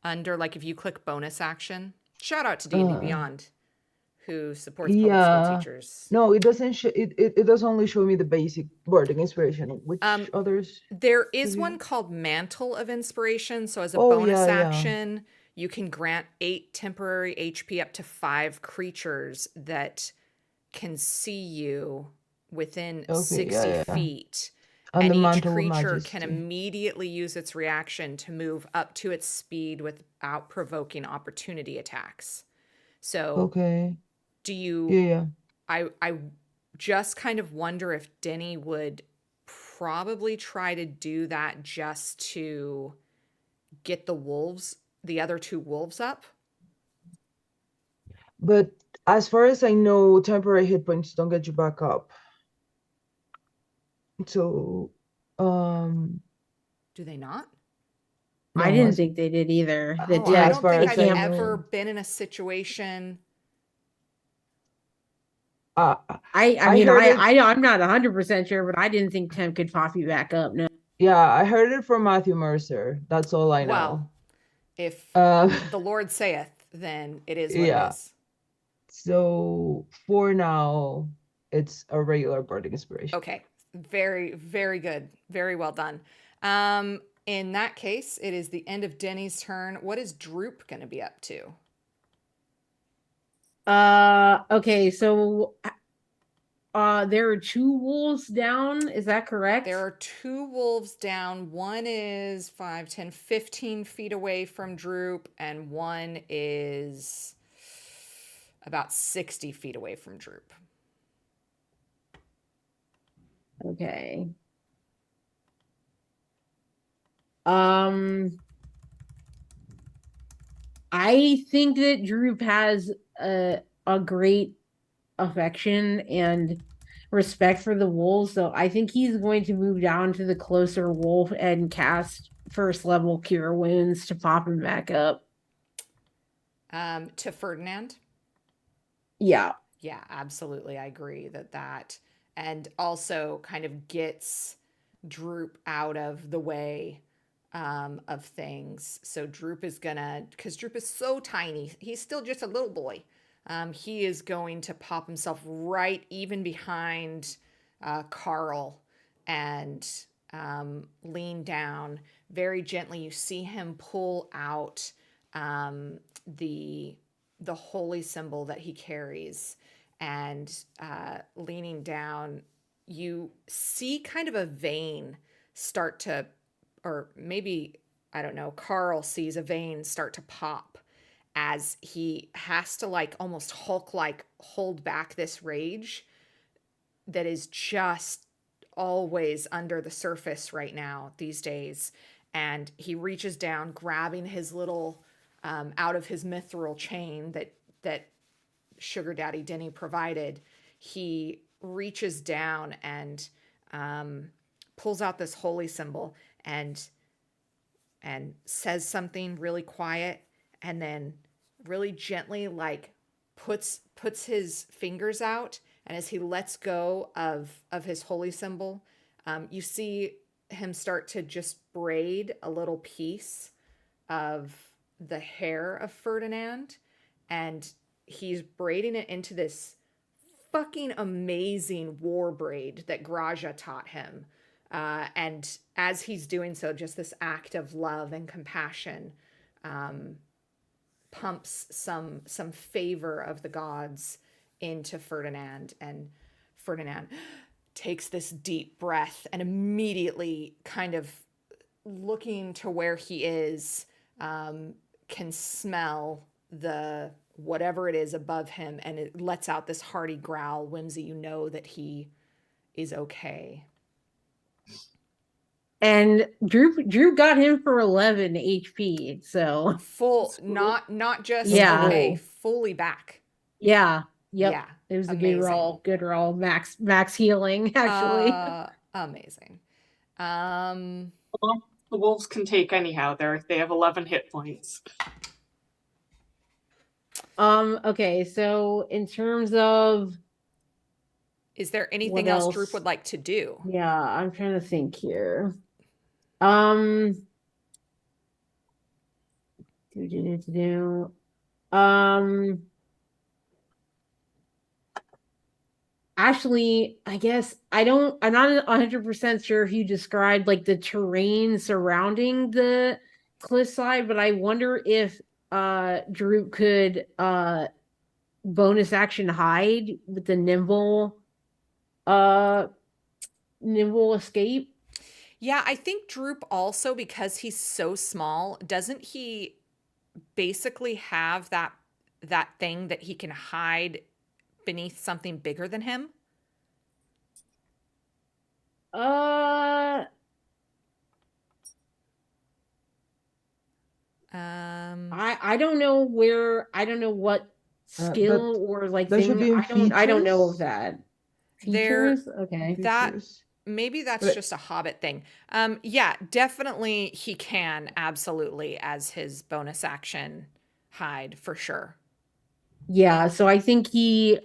Under, like, if you click bonus action. Shout out to D&D Beyond, who supports public school Yeah. teachers. No, it doesn't show it does only show me the basic bardic inspiration. Which others? There is Yeah. one called Mantle of Inspiration. So as a Oh, bonus yeah, yeah. action, you can grant 8 temporary HP up to 5 creatures that can see you within Okay, 60 yeah. feet. And the And each Mantle of creature can Majesty. immediately use its reaction to move up to its speed without provoking opportunity attacks. So Okay. do you Yeah. I just kind of wonder if Denny would probably try to do that just to get the other 2 wolves up. But as far as I know, temporary hit points don't get you back up. So, Do they not? I no, didn't think they did either. The Oh, I as tech, don't far think it as I've I can't. ever know. been in a situation. Uh, I I mean, heard it. I'm not 100% sure, but I didn't think Temp could pop you back up. No. Yeah, I heard it from Matthew Mercer. That's all I Well, know. if Uh, the Lord saith, then it is what it yeah. is. So for now, it's a regular bardic inspiration. Okay. Very, very good. Very well done. In that case, it is the end of Denny's turn. What is Droop going to be up to? Okay, so there are 2 wolves down, is that correct? There are 2 wolves down. One is 5, 10, 15 feet away from Droop, and one is about 60 feet away from Droop. Okay. I think that Droop has a great affection and respect for the wolves, so I think he's going to move down to the closer wolf and cast 1st level cure wounds to pop him back up. To Ferdinand? Yeah. Yeah, absolutely. I agree that and also kind of gets Droop out of the way of things. So Droop is gonna, because Droop is so tiny, he's still just a little boy. He is going to pop himself right even behind Carl and lean down very gently. You see him pull out the holy symbol that he carries, and leaning down, you see kind of a vein start to, or maybe, I don't know, Carl sees a vein start to pop as he has to like almost Hulk like hold back this rage that is just always under the surface right now these days. And he reaches down, grabbing his little out of his mithril chain that Sugar Daddy Denny provided. He reaches down and pulls out this holy symbol and says something really quiet, and then really gently like puts his fingers out, and as he lets go of his holy symbol, you see him start to just braid a little piece of the hair of Ferdinand, and he's braiding it into this fucking amazing war braid that Graja taught him. And as he's doing so, just this act of love and compassion pumps some favor of the gods into Ferdinand, and Ferdinand takes this deep breath and immediately, kind of looking to where he is, can smell the whatever it is above him, and it lets out this hearty growl. Whimsy, you know that he is okay. And Drew got him for 11 HP. So Full, That's cool. not just Yeah. okay, fully back. yeah, yep. Yeah, It was a amazing. good roll. Max healing, actually. Amazing. Well, the wolves can take anyhow. They have 11 hit points. Okay, so in terms of Is there anything What else Droop else? would like to do? yeah, I'm trying to think here. Do. Actually, I guess I'm not 100% sure if you described like the terrain surrounding the cliffside, but I wonder if Drew could bonus action hide with the nimble escape. Yeah, I think Droop also, because he's so small, doesn't he basically have that thing that he can hide beneath something bigger than him? Uh I don't know what But skill or like that should thing. be in I don't know of features. that. There, Features? Okay. that Features. maybe that's But just a Hobbit thing. Yeah, definitely he can, absolutely, as his bonus action, hide for sure. Yeah, so I think he,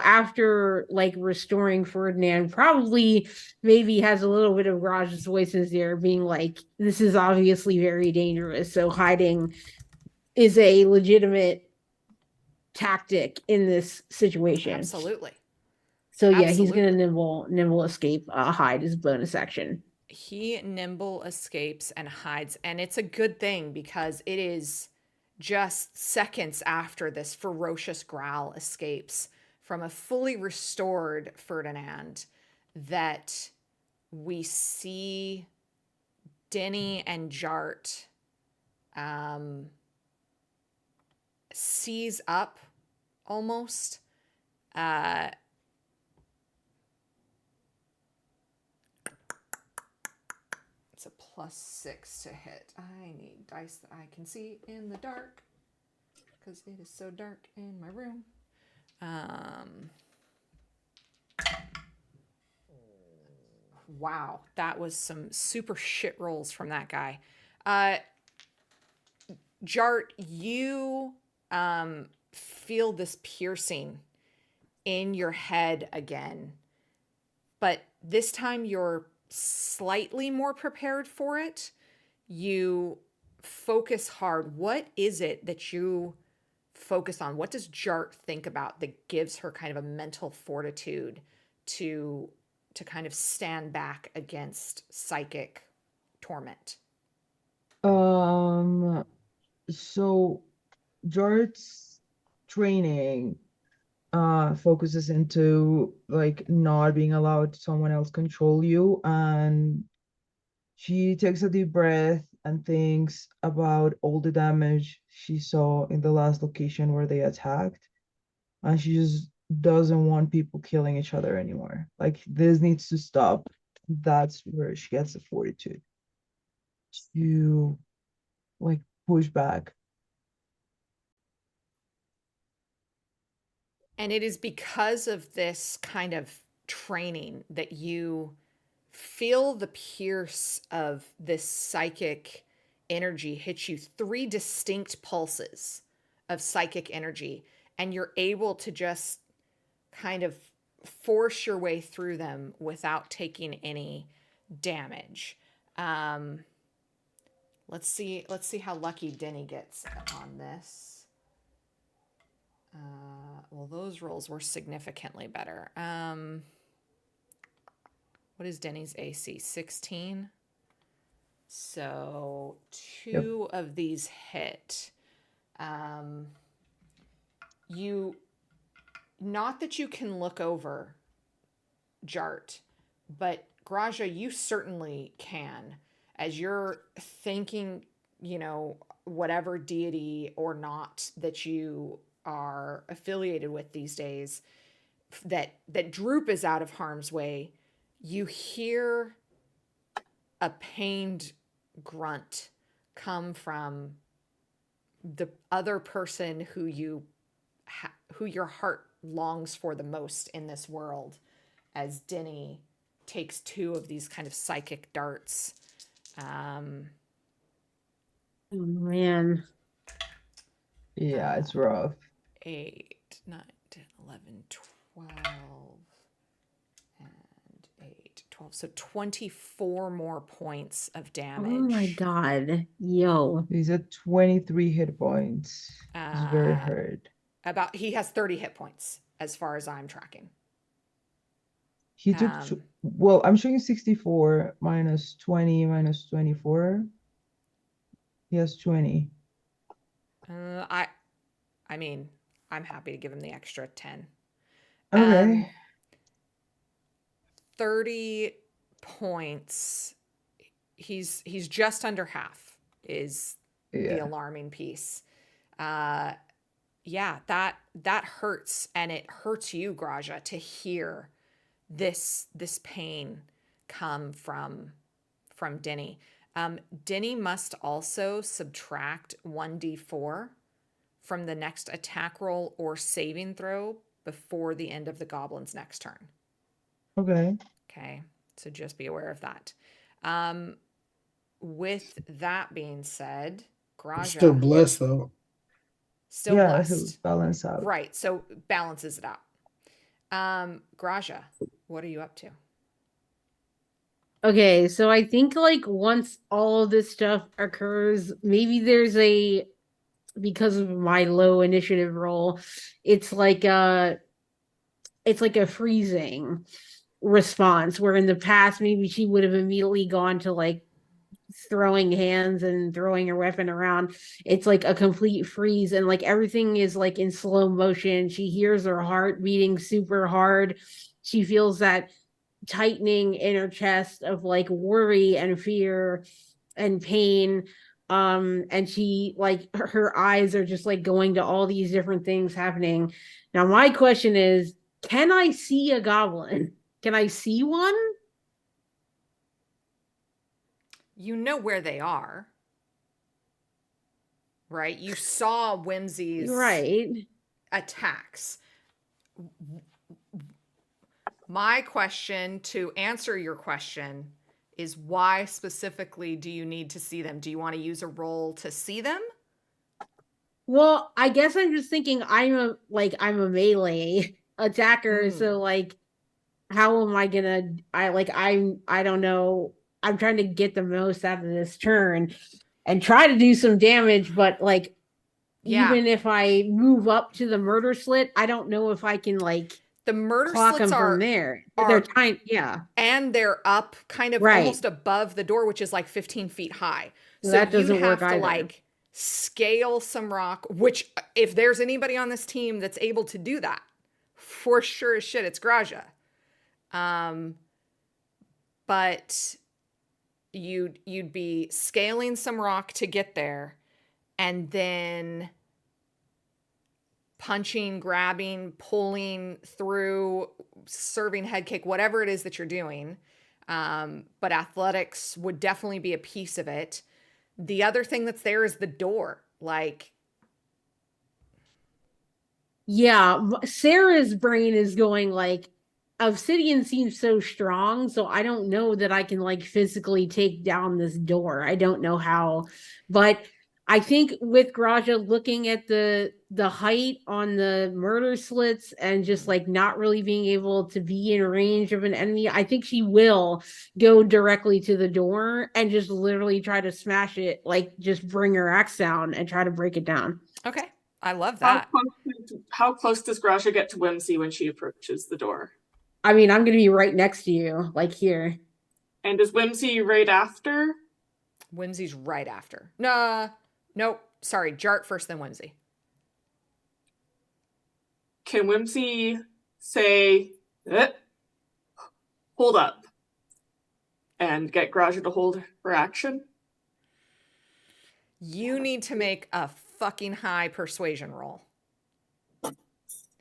after like restoring Ferdinand, probably maybe has a little bit of Raj's voices there being like, this is obviously very dangerous. So hiding is a legitimate tactic in this situation. Absolutely. So yeah, he's Absolutely. gonna nimble escape, hide his bonus action. He nimble escapes and hides, and it's a good thing because it is just seconds after this ferocious growl escapes from a fully restored Ferdinand that we see Denny and Jart seize up almost. It's a +6 to hit. I need dice that I can see in the dark because it is so dark in my room. Wow, that was some super shit rolls from that guy. Jart, you feel this piercing in your head again, but this time you're slightly more prepared for it. You focus hard. What is it that you focus on? What does Jart think about that gives her kind of a mental fortitude to kind of stand back against psychic torment? So Jared's training focuses into like not being allowed someone else control you, and she takes a deep breath and thinks about all the damage she saw in the last location where they attacked, and she just doesn't want people killing each other anymore. Like this needs to stop. That's where she gets the fortitude to like push back. And it is because of this kind of training that you feel the pierce of this psychic energy hit you, three distinct pulses of psychic energy, and you're able to just kind of force your way through them without taking any damage. Um, let's see how lucky Denny gets on this. Well, those rolls were significantly better. What is Denny's AC? 16. So Yep. two of these hit. Um, you, not that you can look over Jart, but Graja, you certainly can. As you're thinking, whatever deity or not that you are affiliated with these days, that Droop is out of harm's way, you hear a pained grunt come from the other person who who your heart longs for the most in this world, as Denny takes two of these kind of psychic darts. Oh man. Yeah, it's rough. 8, 9, 10, 11, 12, and 8, 12. So 24 more points of damage. Oh my god. Yo. He's at 23 hit points. He's very hurt. He has 30 hit points as far as I'm tracking. He took well, I'm showing 64 minus 20 minus 24. He has 20. I mean, I'm happy to give him the extra 10. Okay. 30 points. He's just under half is the alarming piece. Yeah, that hurts, and it hurts you, Graja, to hear this pain come from Denny. Denny must also subtract 1d4 from the next attack roll or saving throw before the end of the goblin's next turn. Okay. Okay, so just be aware of that. With that being said, Graja... Still blessed, though. Still blessed. He'll balance out. Right, so balances it out. Graja, what are you up to? Okay, so I think like once all of this stuff occurs, maybe there's because of my low initiative roll, it's like a freezing response where in the past maybe she would have immediately gone to like throwing hands and throwing her weapon around. It's like a complete freeze, and like everything is like in slow motion. She hears her heart beating super hard. She feels that tightening in her chest of like worry and fear and pain. And she like her eyes are just like going to all these different things happening. Now my question is, can I see a goblin? Can I see one? You know where they are, right? You saw Whimsy's attacks. My question, to answer your question, is why specifically do you need to see them? Do you want to use a roll to see them? Well, I guess I'm just thinking I'm a melee attacker, so like how am I gonna I don't know. I'm trying to get the most out of this turn and try to do some damage, but like even if I move up to the murder slit, I don't know if I can like The murder clock slits them from are there. They're are tiny. Yeah. and they're up kind of Right. almost above the door, which is like 15 feet high. So So that you'd doesn't work have to either. like scale some rock, which if there's anybody on this team that's able to do that, for sure as shit, it's Graja. But you'd be scaling some rock to get there, and then punching, grabbing, pulling through, serving head kick, whatever it is that you're doing. But athletics would definitely be a piece of it. The other thing that's there is the door. Like, Yeah, Sarah's brain is going like obsidian seems so strong, so I don't know that I can like physically take down this door. I don't know how, but I think with Graja looking at the height on the murder slits and just like not really being able to be in range of an enemy, I think she will go directly to the door and just literally try to smash it, like just bring her axe down and try to break it down. okay, I love How that. how close does Gracia get to Whimsy when she approaches the door? I mean, I'm gonna be right next to you, like here. And is Whimsy right after? Whimsy's right after. Nah, nope. Sorry, Jart first, then Whimsy. Can Whimsy say, hold up, and get Gracia to hold her action? You need to make a fucking high persuasion roll.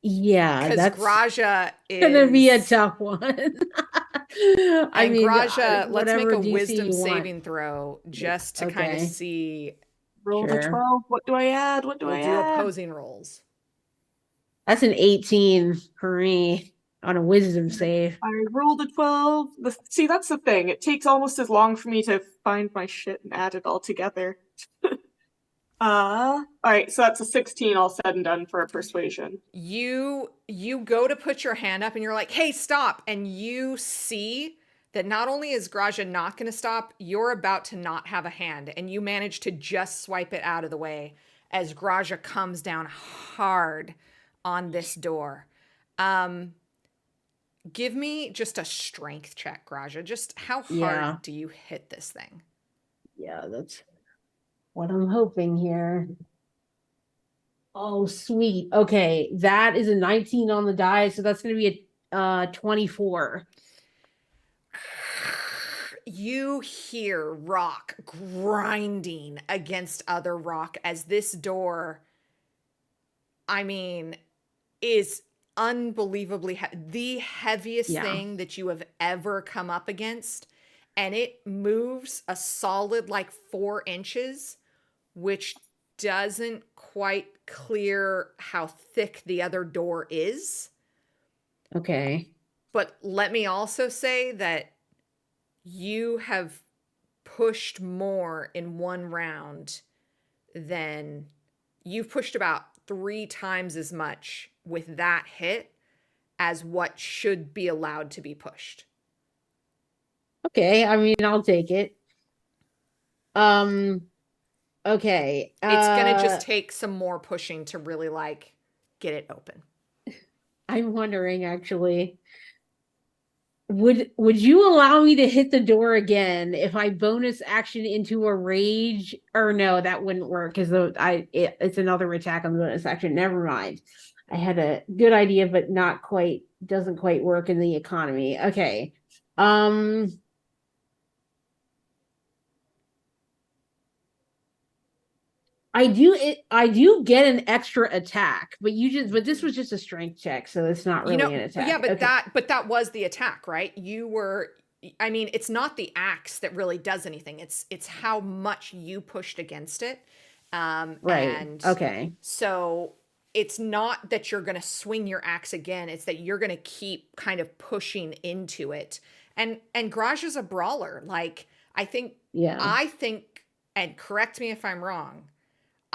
Yeah, Because that's Graja is gonna be a tough one. I and mean, Graja, let's make whatever a DC wisdom you want. saving throw just to kind of Okay. see. Roll Sure. the 12. What do I add? What do We'll I do add? opposing rolls. That's an 18 for me on a wisdom save. I rolled a 12. See, that's the thing. It takes almost as long for me to find my shit and add it all together. All right, so that's a 16 all said and done for a persuasion. You go to put your hand up and you're like, "Hey, stop." And you see that not only is Graja not going to stop, you're about to not have a hand, and you manage to just swipe it out of the way as Graja comes down hard on this door. Give me just a strength check, Graja. Just how hard Yeah. do you hit this thing? Yeah, that's what I'm hoping here. Oh, sweet. Okay, that is a 19 on the die, so that's gonna be a 24. You hear rock grinding against other rock as this door, I mean, is unbelievably the heaviest Yeah. thing that you have ever come up against. And it moves a solid like 4 inches, which doesn't quite clear how thick the other door is. Okay. But let me also say that you have pushed more in one round than you've pushed about 3 times as much with that hit as what should be allowed to be pushed. Okay, I mean, I'll take it. Okay. It's gonna just take some more pushing to really like get it open. I'm wondering actually, would you allow me to hit the door again if I bonus action into a rage? Or no, that wouldn't work because it's another attack on the bonus action. Never mind. I had a good idea, but not quite, doesn't quite work in the economy. Okay. I do get an extra attack, but this was just a strength check, so it's not really an attack. Yeah, but Okay. that was the attack, right? I mean, it's not the axe that really does anything. It's how much you pushed against it. Right. And okay. So it's not that you're going to swing your axe again. It's that you're going to keep kind of pushing into it. And Graj is a brawler. Like, I think, and correct me if I'm wrong,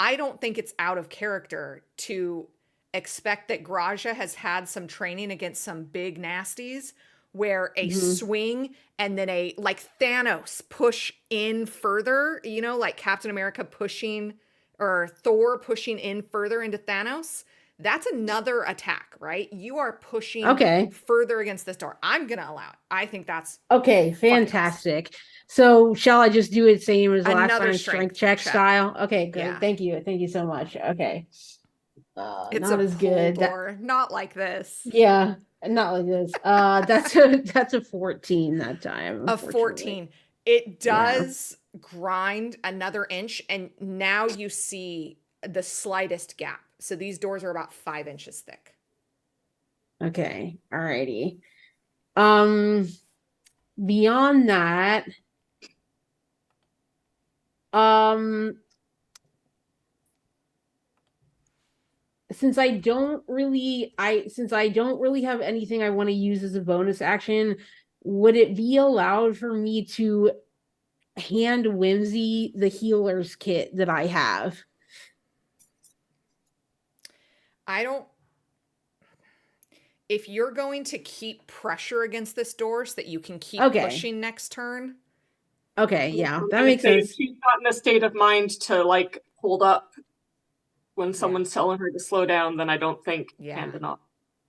I don't think it's out of character to expect that Graja has had some training against some big nasties where a swing and then a like Thanos push in further, like Captain America pushing or Thor pushing in further into Thanos, That's another attack, right? You are pushing Okay. further against this door. I'm going to allow it. I think that's Okay, fucking awesome. fantastic. So shall I just do it same as last Another time, strength check style? Okay, great. Yeah. Thank you. Thank you so much. Okay. It's Not a as pull good. door, not like this. Yeah, not like this. That's a 14 that time, A unfortunately. 14. It Yeah. does grind another inch, and now you see the slightest gap. So these doors are about 5 inches thick. Okay. Alrighty. Um, beyond that, um, since I don't really have anything I want to use as a bonus action, would it be allowed for me to hand Whimsy the healer's kit that I have? I don't. If you're going to keep pressure against this door so that you can keep Okay. pushing next turn, Okay, I'm yeah, that gonna makes say sense. if she's not in a state of mind to like hold up when Yeah. someone's telling her to slow down, then I don't think Yeah. hand enough.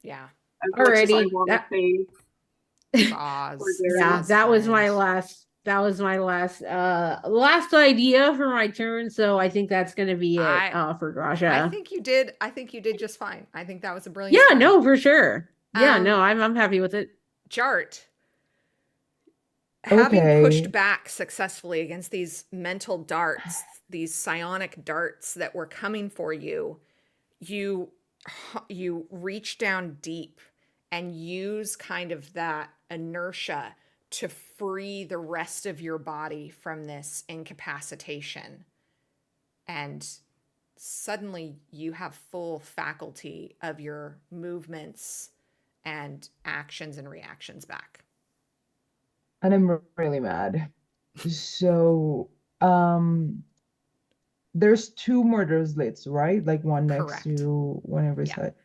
yeah, As much as I Alrighty. want to say Saws, Yeah, Varian. that was my friend. last idea for my turn, so I think that's gonna be it I for I Graja. think you did. I think you did just fine. I think that was a brilliant Yeah, turn. no, for sure. Yeah, no, Um, I'm happy with it. Jart, having pushed Okay. back successfully against these mental darts, these psionic darts that were coming for you, you you reach down deep and use kind of that inertia to free the rest of your body from this incapacitation. And suddenly you have full faculty of your movements and actions and reactions back. And I'm really mad. So, there's two murder slits, right? Like one next Correct. to one every Yeah. side.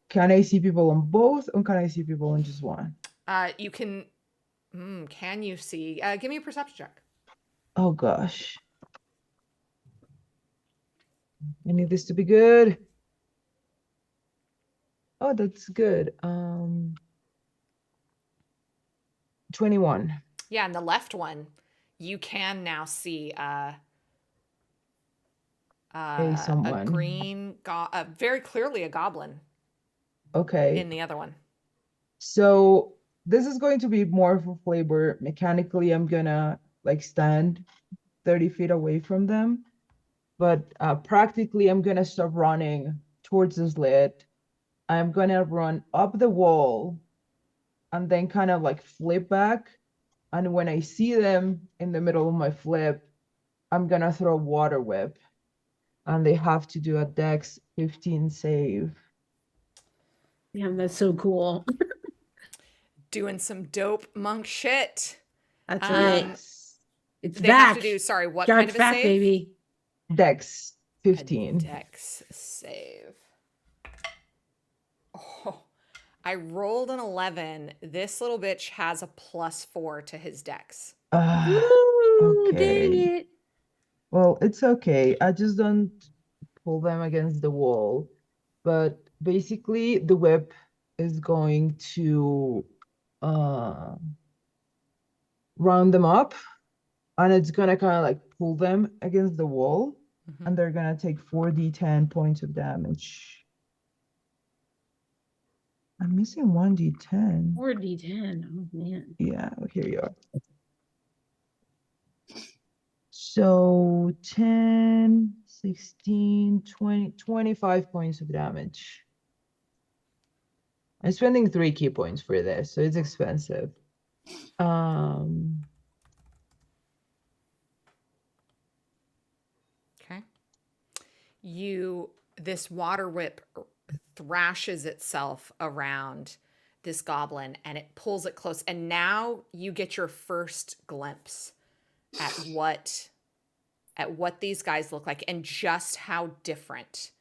Can I see people on both, or can I see people on just one? You can you see? Give me a perception check. Oh gosh. I need this to be good. Oh, that's good. 21. Yeah, and the left one, you can now see a Someone. green, very clearly a goblin Okay. in the other one. So this is going to be more of a flavor. Mechanically, I'm gonna like stand 30 feet away from them, but practically, I'm gonna start running towards the slit. I'm gonna run up the wall and then kind of like flip back. And when I see them in the middle of my flip, I'm gonna throw water whip, and they have to do a Dex 15 save. Damn, that's so cool. Doing some dope monk shit. That's right. Yes. It's They have to back. do, sorry, what kind Jart's of a back, save? baby. Dex A 15. dex save. Oh, I rolled an 11. This little bitch has a +4 to his dex. Ooh, dang Okay. it. Well, it's okay. I just don't pull them against the wall. But basically, the whip is going to uh round them up, and it's gonna kind of like pull them against the wall, Mhm. and they're gonna take 4d10 points of damage. I'm missing 1d10. 4d10. Oh man. Yeah, well, here you are. So 10, 16, 20, 25 points of damage. I'm spending 3 key points for this, so it's expensive. Um, Okay. This water whip thrashes itself around this goblin and it pulls it close. And now you get your first glimpse at what these guys look like and just how different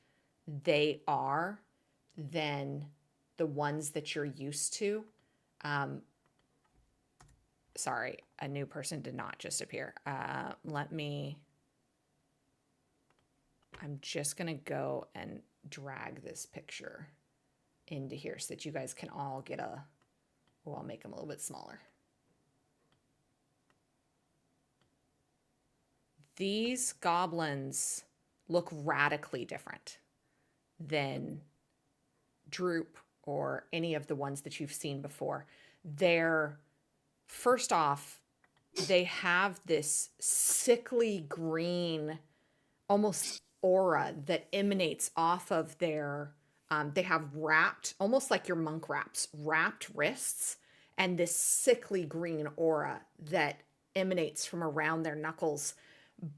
they are than the ones that you're used to. Um, sorry, a new person did not just appear. I'm just going to go and drag this picture into here so that you guys can all get a, well, I'll make them a little bit smaller. These goblins look radically different than Droop or any of the ones that you've seen before. They're, first off, they have this sickly green, almost aura that emanates off of their, they have wrapped, almost like your monk wraps, wrapped wrists, and this sickly green aura that emanates from around their knuckles.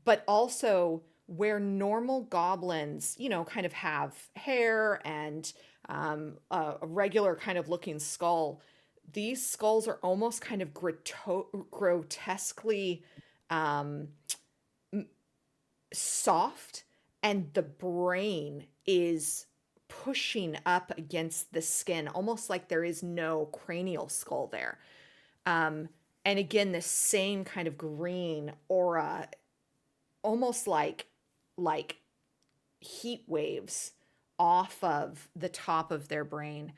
But also, where normal goblins, you know, kind of have hair and a regular kind of looking skull, these skulls are almost kind of grotesquely um, soft, and the brain is pushing up against the skin, almost like there is no cranial skull there. And again, this same kind of green aura, almost like heat waves off of the top of their brain.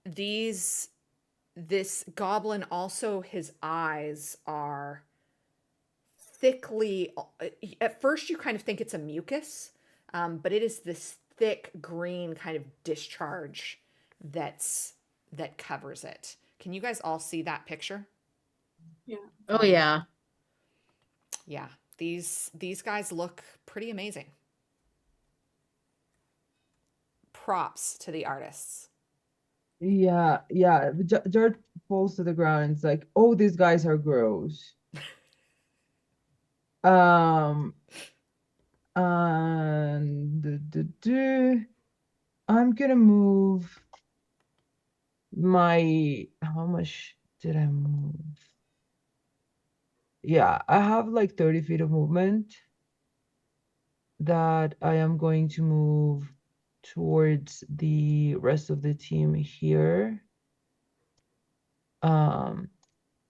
These this goblin also, his eyes are thickly, at first you kind of think it's a mucus, but it is this thick green kind of discharge that covers it. Can you guys all see that picture? Yeah. Oh yeah. Yeah, these guys look pretty amazing. Props to the artists. Yeah, yeah. Jared falls to the ground and it's like, oh, these guys are gross. And I'm gonna move my, how much did I move? Yeah, I have like 30 feet of movement that I am going to move towards the rest of the team here.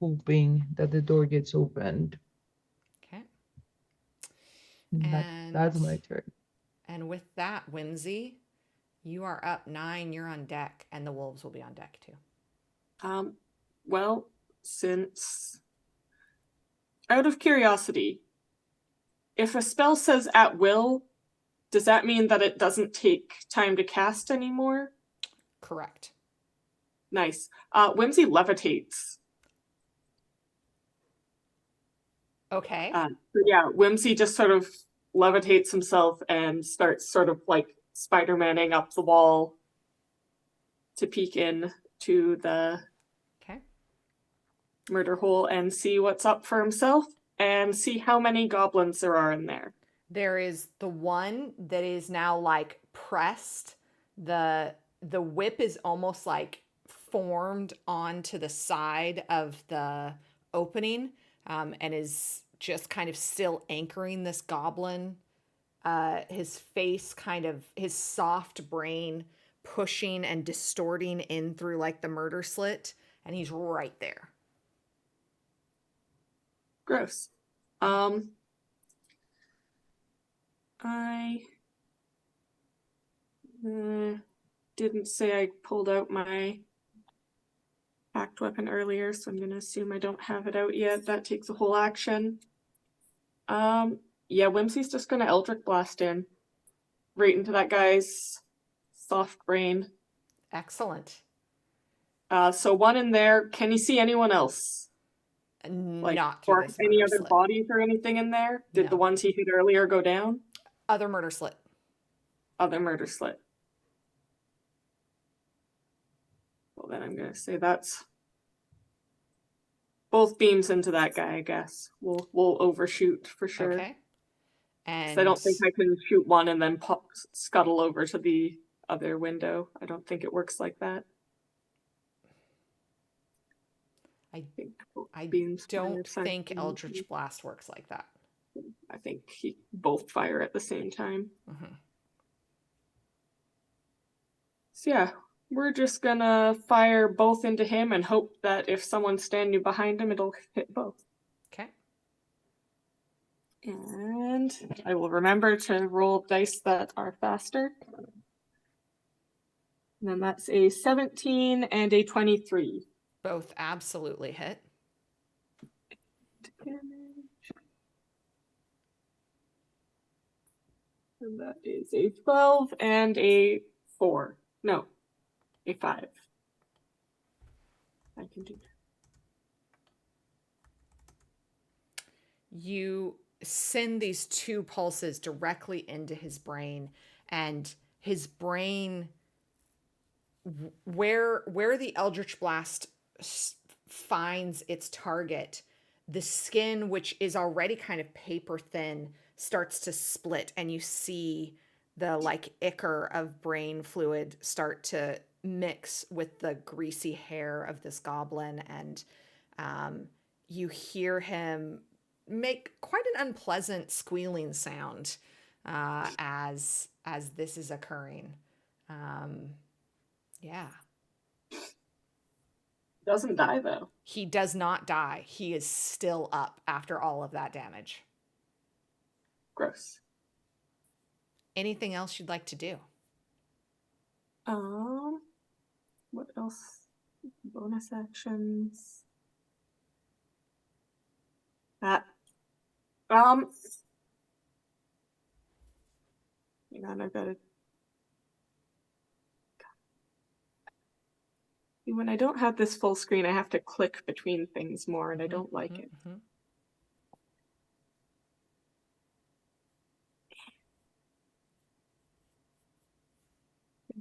Hoping that the door gets opened. Okay. That's my turn. And with that, Whimsy, you are up 9. You're on deck, and the wolves will be on deck too. Well, since out of curiosity, if a spell says at will, does that mean that it doesn't take time to cast anymore? Correct. Nice. Whimsy levitates. Okay. So yeah, Whimsy just sort of levitates himself and starts sort of like Spider-Manning up the wall to peek in to the Okay. murder hole and see what's up for himself and see how many goblins there are in there. There is the one that is now like pressed. The whip is almost like formed onto the side of the opening, and is just kind of still anchoring this goblin. His face kind of, his soft brain pushing and distorting in through like the murder slit, and he's right there. Gross. I didn't say I pulled out my hacked weapon earlier, so I'm gonna assume I don't have it out yet. That takes a whole action. Yeah, Whimsy's just gonna Eldritch Blast in. Right into that guy's soft brain. Excellent. So one in there. Can you see anyone else? Like, Not through or this any murder other slit. bodies or anything in there? Did the No. ones he hit earlier go down? Other murder slit. Other murder slit. Well, then I'm gonna say that's both beams into that guy. I guess we'll overshoot for sure. Okay. 'Cause And I don't think I can shoot one and then scuttle over to the other window. I don't think it works like that. I think both I beams don't fire think simultaneously. Eldritch Blast works like that. I think he both fire at the same time. Mhm. So yeah, we're just gonna fire both into him and hope that if someone's standing behind him, it'll hit both. Okay. And I will remember to roll dice that are faster. And then that's a 17 and a 23. Both absolutely hit. And that is a 12 and a 4. No, a 5. I can do that. You send these two pulses directly into his brain, and his brain, where the Eldritch Blast finds its target, the skin, which is already kind of paper thin, starts to split, and you see the like ichor of brain fluid start to mix with the greasy hair of this goblin, and you hear him make quite an unpleasant squealing sound as this is occurring. Yeah. Doesn't die though. He does not die. He is still up after all of that damage. Gross. Anything else you'd like to do? What else? Bonus actions. That. Hang on, I've got to. When I don't have this full screen, I have to click between things more, and I don't like it.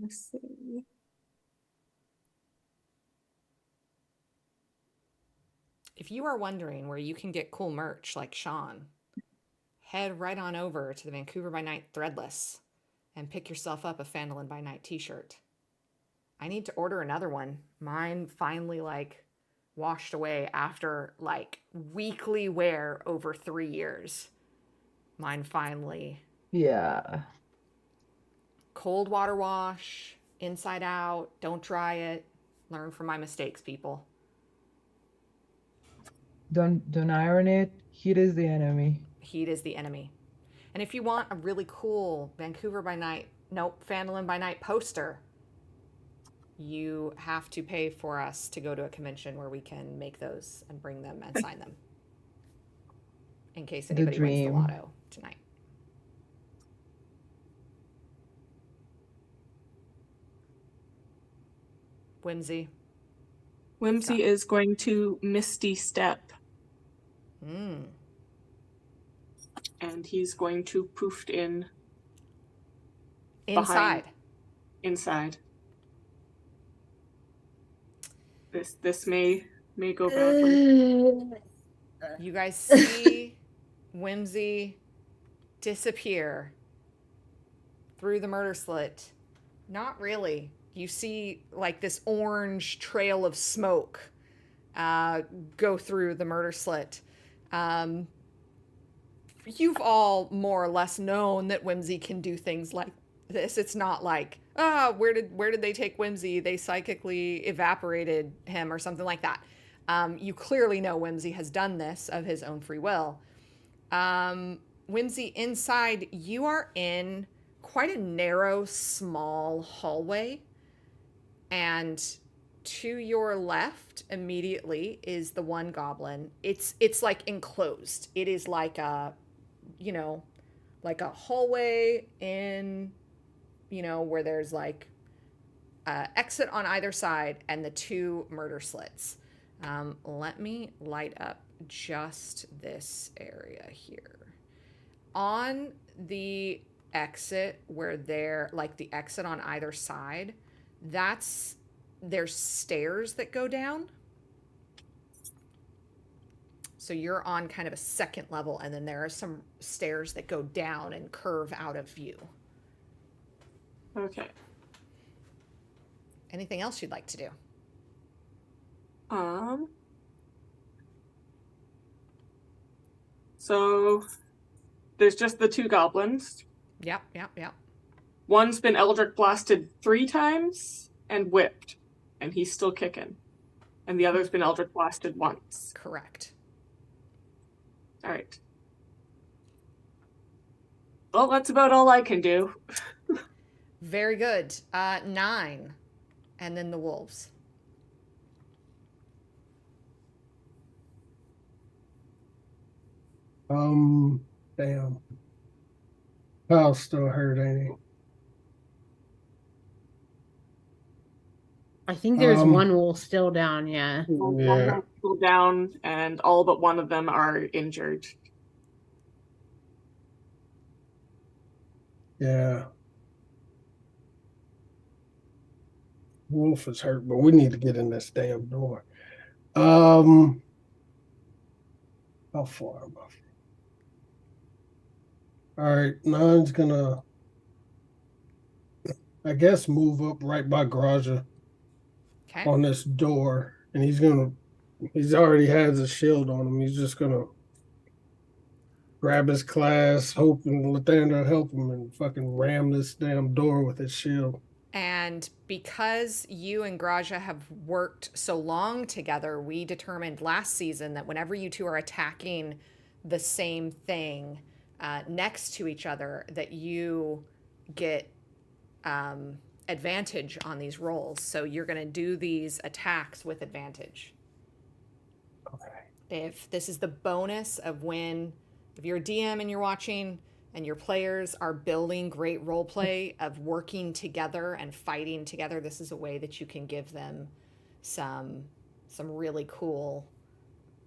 Let's see. If you are wondering where you can get cool merch like Sean, head right on over to the Vancouver by Night Threadless and pick yourself up a Phandalin by Night t-shirt. I need to order another one. Mine finally like washed away after like weekly wear over 3 years. Mine finally. Yeah. Cold water wash, inside out, don't dry it. Learn from my mistakes, people. Don't iron it. Heat is the enemy. Heat is the enemy. And if you want a really cool Phandalin by Night poster, you have to pay for us to go to a convention where we can make those and bring them and sign them. In case anybody wins the lotto tonight. Whimsy. Whimsy Scott. is going to Misty Step. And he's going to poofed in. Inside. Inside. This may go badly. You guys see Whimsy disappear through the murder slit. Not really. You see like this orange trail of smoke go through the murder slit. You've all more or less known that Whimsy can do things like this. It's not like, where did they take Whimsy? They psychically evaporated him or something like that. You clearly know Whimsy has done this of his own free will. Whimsy, inside, you are in quite a narrow, small hallway. And to your left immediately is the one goblin. It's like enclosed. It is like a, like a hallway in, where there's like exit on either side and the two murder slits. Let me light up just this area here. On the exit where they're like the exit on either side, there's stairs that go down. So you're on kind of a second level, and then there are some stairs that go down and curve out of view. Okay. Anything else you'd like to do? So there's just the two goblins. Yep. One's been Eldritch blasted 3 times and whipped, and he's still kicking. And the other's been Eldritch blasted once. Correct. All right. Well, that's about all I can do. Very good. 9. And then the wolves. Damn. Kyle's still hurt, ain't he? I think there's one wolf still down, yeah. Yeah. Go down, and all but one of them are injured. Yeah. Wolf is hurt, but we need to get in this damn door. How far am I? All right, Nine's gonna, I guess, move up right by Garaja Okay. on this door, and he's already has a shield on him. He's just gonna grab his class, hoping Lathander help him, and fucking ram this damn door with his shield. And because you and Graja have worked so long together, we determined last season that whenever you two are attacking the same thing next to each other, that you get advantage on these rolls. So you're going to do these attacks with advantage. Okay. If this is the bonus of when, if you're a DM and you're watching and your players are building great role play of working together and fighting together, this is a way that you can give them some really cool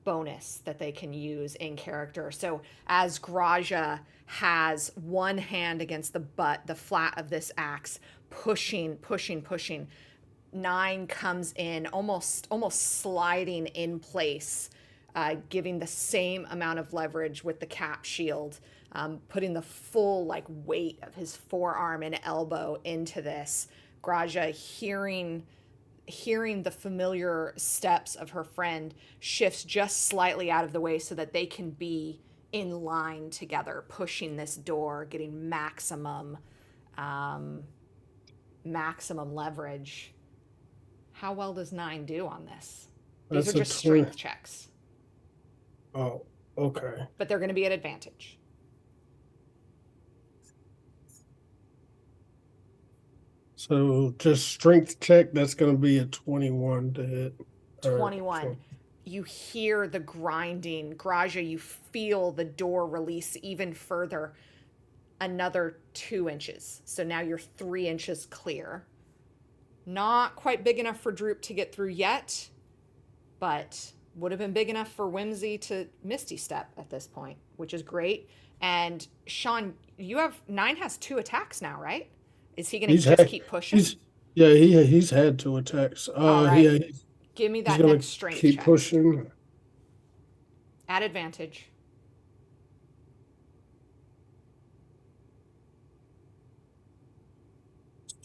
bonus that they can use in character. So as Graja has one hand against the flat of this axe, pushing, 9 comes in almost sliding in place, giving the same amount of leverage with the cap shield, putting the full like weight of his forearm and elbow into this. Graja hearing the familiar steps of her friend shifts just slightly out of the way so that they can be in line together, pushing this door, getting maximum leverage. How well does 9 do on this? These That's are a just strength checks, Oh, okay. but they're going to be at advantage. So just strength check, that's gonna be a 21 to hit. 21. You hear the grinding. Graja, you feel the door release even further, another 2 inches. So now you're 3 inches clear. Not quite big enough for Droop to get through yet, but would have been big enough for Whimsy to Misty Step at this point, which is great. And Sean, 9 has 2 attacks now, right? Is he going to just keep pushing? He's had 2 attacks. All right. Yeah, Give me he's that gonna next strength keep check. pushing. At advantage.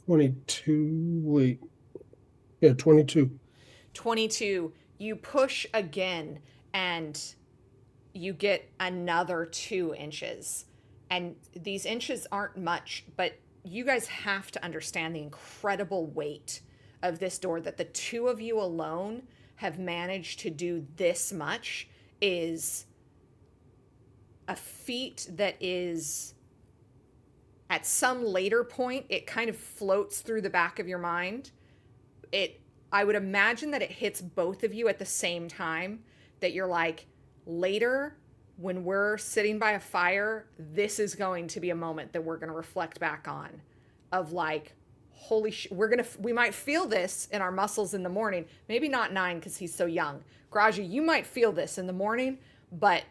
22. Wait. Yeah, 22. 22. You push again and you get another 2 inches. And these inches aren't much, but you guys have to understand the incredible weight of this door, that the two of you alone have managed to do this much is a feat that is, at some later point, it kind of floats through the back of your mind. I would imagine that it hits both of you at the same time, that you're like, later when we're sitting by a fire, this is going to be a moment that we're going to reflect back on, of like, holy shit, we might feel this in our muscles in the morning. Maybe not 9 because he's so young. Graja, you might feel this in the morning, but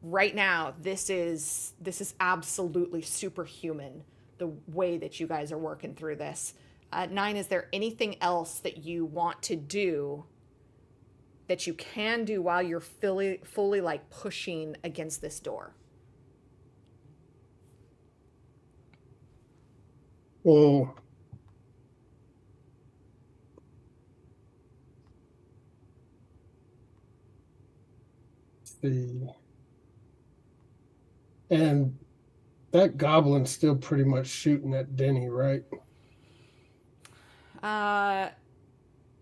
right now this is absolutely superhuman, the way that you guys are working through this. 9, is there anything else that you want to do, that you can do while you're fully like pushing against this door? Well, see. And that goblin's still pretty much shooting at Denny, right? Uh,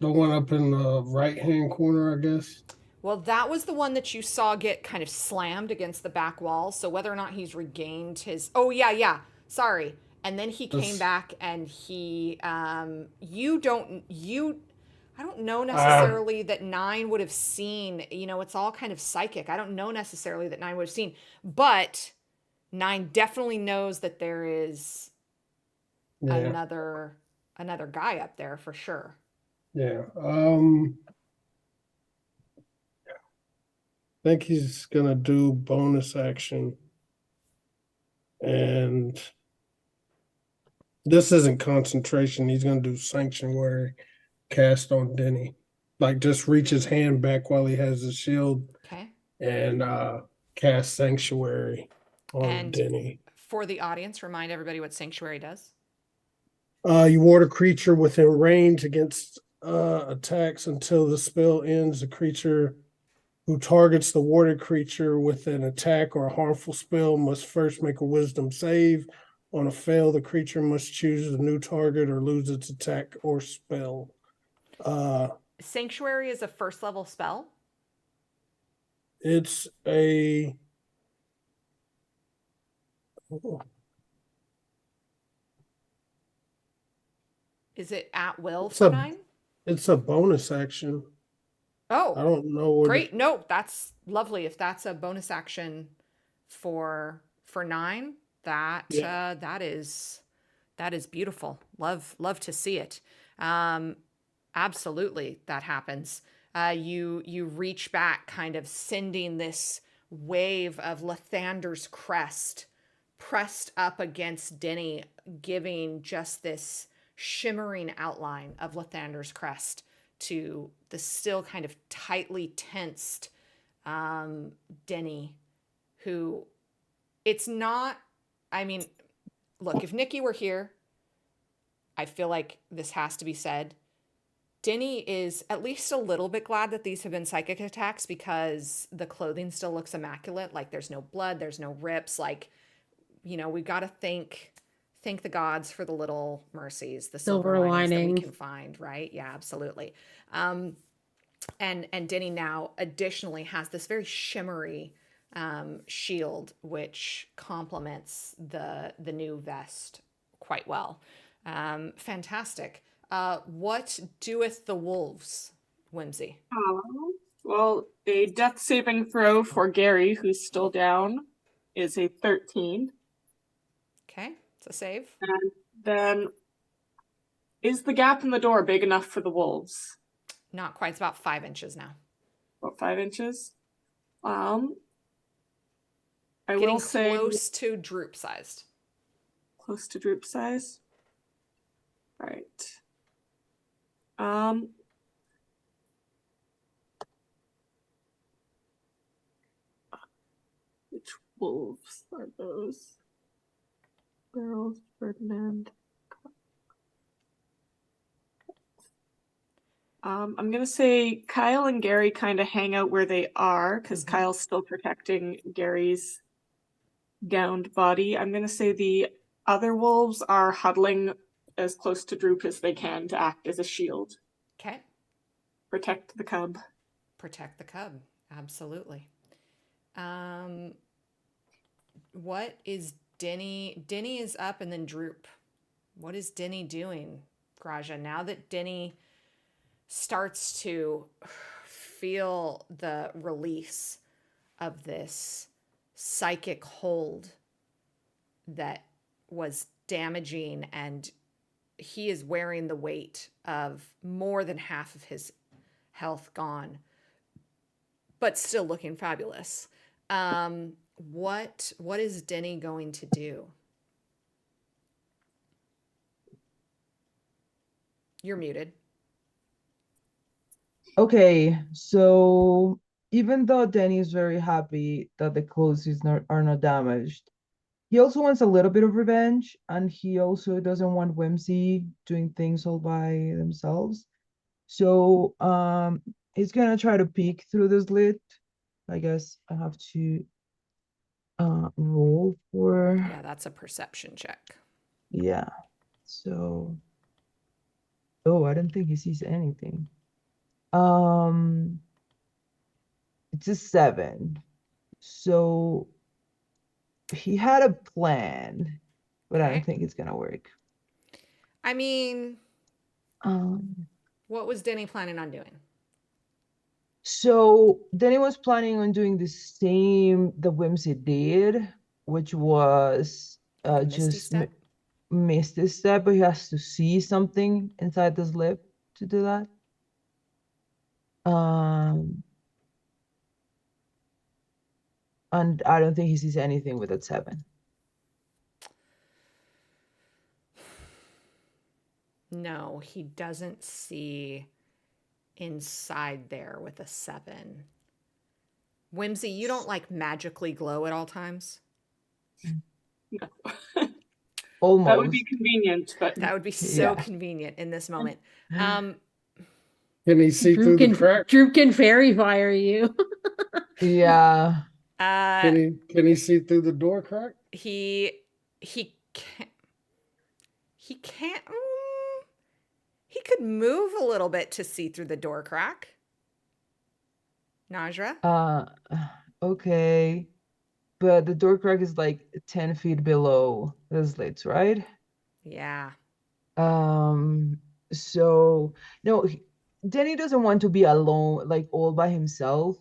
The one up in the right-hand corner, I guess. Well, that was the one that you saw get kind of slammed against the back wall. So whether or not he's regained his, oh yeah, yeah, sorry. And then he came This, back and he, I don't know uh, necessarily that Nine would have seen. You know, it's all kind of psychic. I don't know necessarily that Nine would have seen, but Nine definitely knows that there is yeah, another another guy up there for sure. yeah. I think he's gonna do bonus action, and this isn't concentration. He's gonna do sanctuary cast on Denny. Like just reach his hand back while he has the shield Okay. and cast sanctuary on And Denny. for the audience, remind everybody what Sanctuary does. You ward a creature within range against attacks until the spell ends. The creature who targets the warded creature with an attack or a harmful spell must first make a wisdom save. On a fail, the creature must choose a new target or lose its attack or spell. Uh, Sanctuary is a first level spell. it's a Is it at will it's for a Nine? it's a bonus action. I Oh, don't know what great. No, that's lovely. If that's a bonus action for Nine, yeah. that is beautiful. Love to see it. Um, absolutely, that happens. You reach back, kind of sending this wave of Lathander's crest pressed up against Denny, giving just this shimmering outline of Lathander's crest to the still kind of tightly tensed Denny, who it's not. I mean, look, if Nikki were here, I feel like this has to be said. Denny is at least a little bit glad that these have been psychic attacks because the clothing still looks immaculate. Like there's no blood, there's no rips. Like, you know, we've got to thank the gods for the little mercies, the silver Silver linings that we linings. can find, right? Yeah, absolutely. And Denny now additionally has this very shimmery shield, which complements the new vest quite well. Fantastic. What doeth the wolves, Whimsy? Well, a death saving throw for Gary, who's still down, is a 13. Okay, it's a save. And then, is the gap in the door big enough for the wolves? Not quite. It's about 5 inches now. About 5 inches. Um, I Getting will say close to droop sized. close to droop size. Right. Um, which wolves are those? Girls, Ferdinand. I'm gonna say Kyle and Gary kind of hang out where they are because Mhm. Kyle's still protecting Gary's downed body. I'm gonna say the other wolves are huddling as close to Droop as they can to act as a shield. Okay. Protect the cub. Protect the cub. Absolutely. Um, what is Denny? Denny is up and then droop. What is Denny doing, Graja? Now that Denny starts to feel the release of this psychic hold that was damaging, and he is wearing the weight of more than half of his health gone, but still looking fabulous. What is Denny going to do? You're muted. Okay, so even though Danny is very happy that the clothes are not damaged, he also wants a little bit of revenge, and he also doesn't want Whimsy doing things all by themselves. So he's gonna try to peek through the slit. I guess I have to roll for Yeah, that's a perception check. yeah. So oh, I don't think he sees anything. Um It's a 7. So he had a plan, but I Okay. don't think it's gonna work. I mean, Um, what was Denny planning on doing? so then he was planning on doing the same that Whimsy did, which was Like a misty just step? miss this step, but he has to see something inside this lip to do that. Um, and I don't think he sees anything with that 7. No, he doesn't see inside there with a 7. Whimsy, you don't like magically glow at all times? No. That would be Almost. convenient, but That would be so Yeah. convenient in this moment. Um, Can he see through the crack? Droop can fairy fire you. Yeah. uh, Can he see through the door crack? he can't. He can't. He could move a little bit to see through the door crack. Najra? Uh, okay. But the door crack is like 10 feet below the slits, right? Yeah. Um, so no, Danny doesn't want to be alone, like all by himself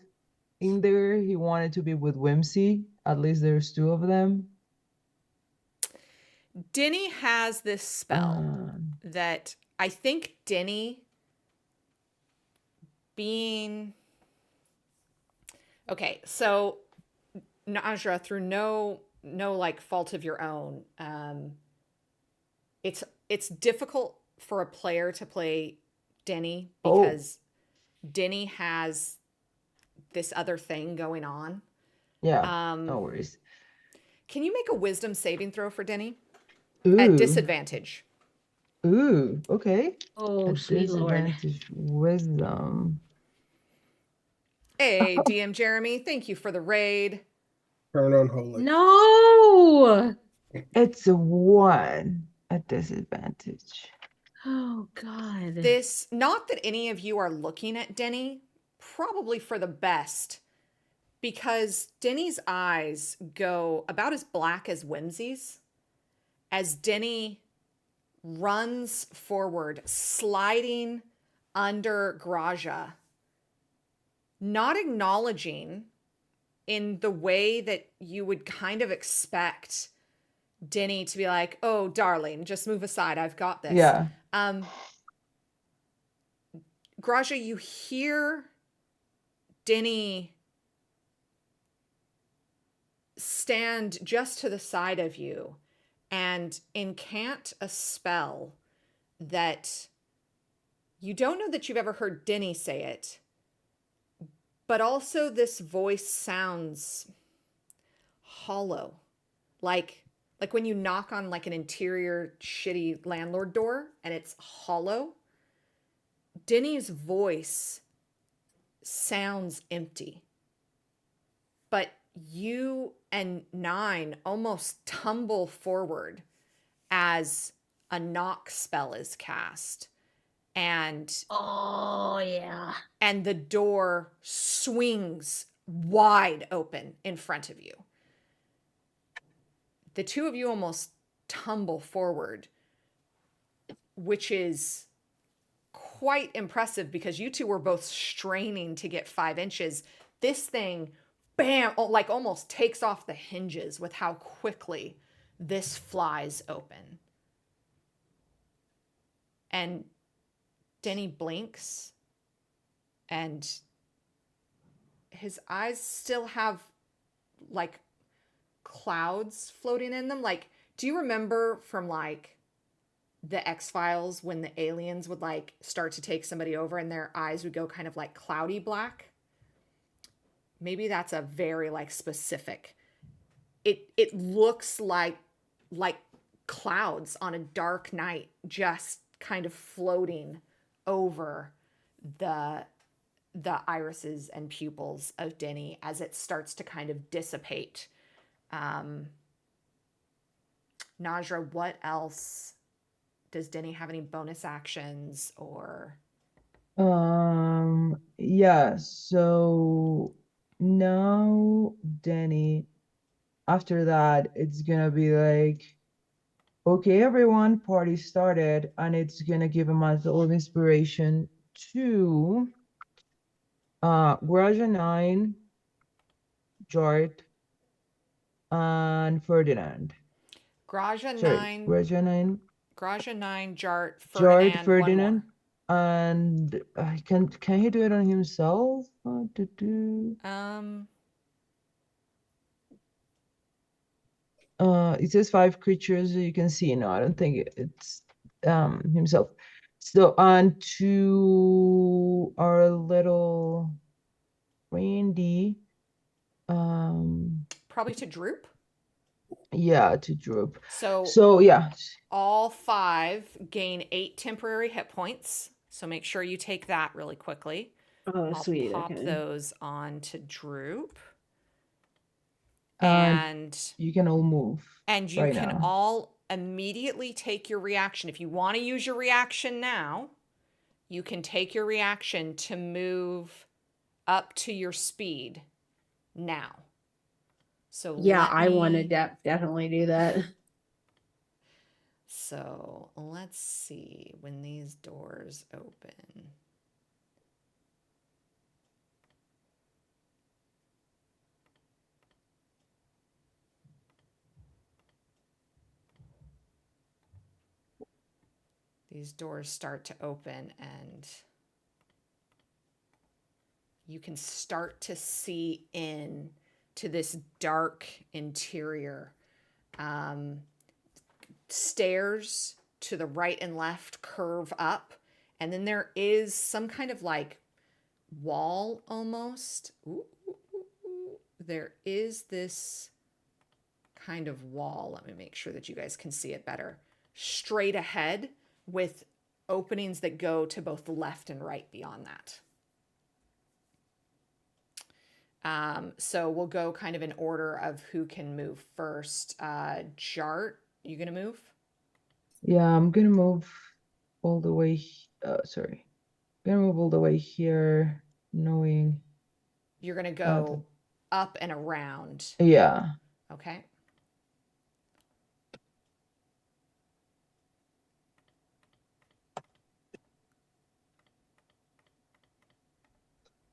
in there. He wanted to be with Whimsy. At least there's 2 of them. Denny has this spell Um, that I think Denny being. Okay, so Najra, through no like fault of your own, it's difficult for a player to play Denny oh, because Denny has this other thing going on. yeah, Um, no worries. can you make a wisdom saving throw for Denny at Ooh, disadvantage? okay. A Oh, sweet lord. disadvantage wisdom. Hey, DM Jeremy, thank you for the raid. Turn unholy. No. It's a 1 at disadvantage. Oh God. This, not that any of you are looking at Denny, probably for the best, because Denny's eyes go about as black as Whimsy's as Denny runs forward, sliding under Graja, not acknowledging in the way that you would kind of expect Denny to be like, "Oh, darling, just move aside. I've got this." Yeah. Um, Graja, you hear Denny stand just to the side of you and incant a spell that you don't know that you've ever heard Denny say it, but also this voice sounds hollow, like when you knock on like an interior shitty landlord door and it's hollow. Denny's voice sounds empty, but you and Nine almost tumble forward as a knock spell is cast, and Oh yeah. the door swings wide open in front of you. The 2 of you almost tumble forward, which is quite impressive because you 2 were both straining to get 5 inches. This thing, bam, like almost takes off the hinges with how quickly this flies open. And Denny blinks, and his eyes still have like clouds floating in them. Like, do you remember from like the X-Files when the aliens would like start to take somebody over and their eyes would go kind of like cloudy black? Maybe that's a very like specific. It looks like clouds on a dark night just kind of floating over the irises and pupils of Denny as it starts to kind of dissipate. Najra, what else? Does Denny have any bonus actions or? Yeah, so now, Danny, after that, it's gonna be like, okay, everyone, party started, and it's gonna give him a little inspiration to Graja 9, Jart, and Ferdinand. Graja Sorry, 9, Graja 9, Graja 9, Jart, Jart, Ferdinand, one more. Ferdinand, and can he do it on himself? Um, It says 5 creatures you can see. No, I don't think it's himself. So on to our little Randy. probably to Droop. Yeah, to Droop. So So yeah, all 5 gain 8 temporary hit points. So make sure you take that really quickly. Oh, I'll sweet. pop Okay. those on to Droop. and And you can all move you right can now. all immediately take your reaction. If you want to use your reaction now, you can take your reaction to move up to your speed now. So Yeah, let I want to me definitely do that. So let's see when these doors open. These doors start to open and you can start to see in to this dark interior. Stairs to the right and left curve up, and then there is some kind of like wall almost. Ooh, ooh, ooh, ooh. There is this kind of wall. Let me make sure that you guys can see it better. Straight ahead with openings that go to both the left and right beyond that. So we'll go kind of in order of who can move first. Jart, you gonna move? Yeah, I'm gonna move all the way. Sorry, I'm gonna move all the way here, knowing You're gonna that. go up and around. Yeah. Okay.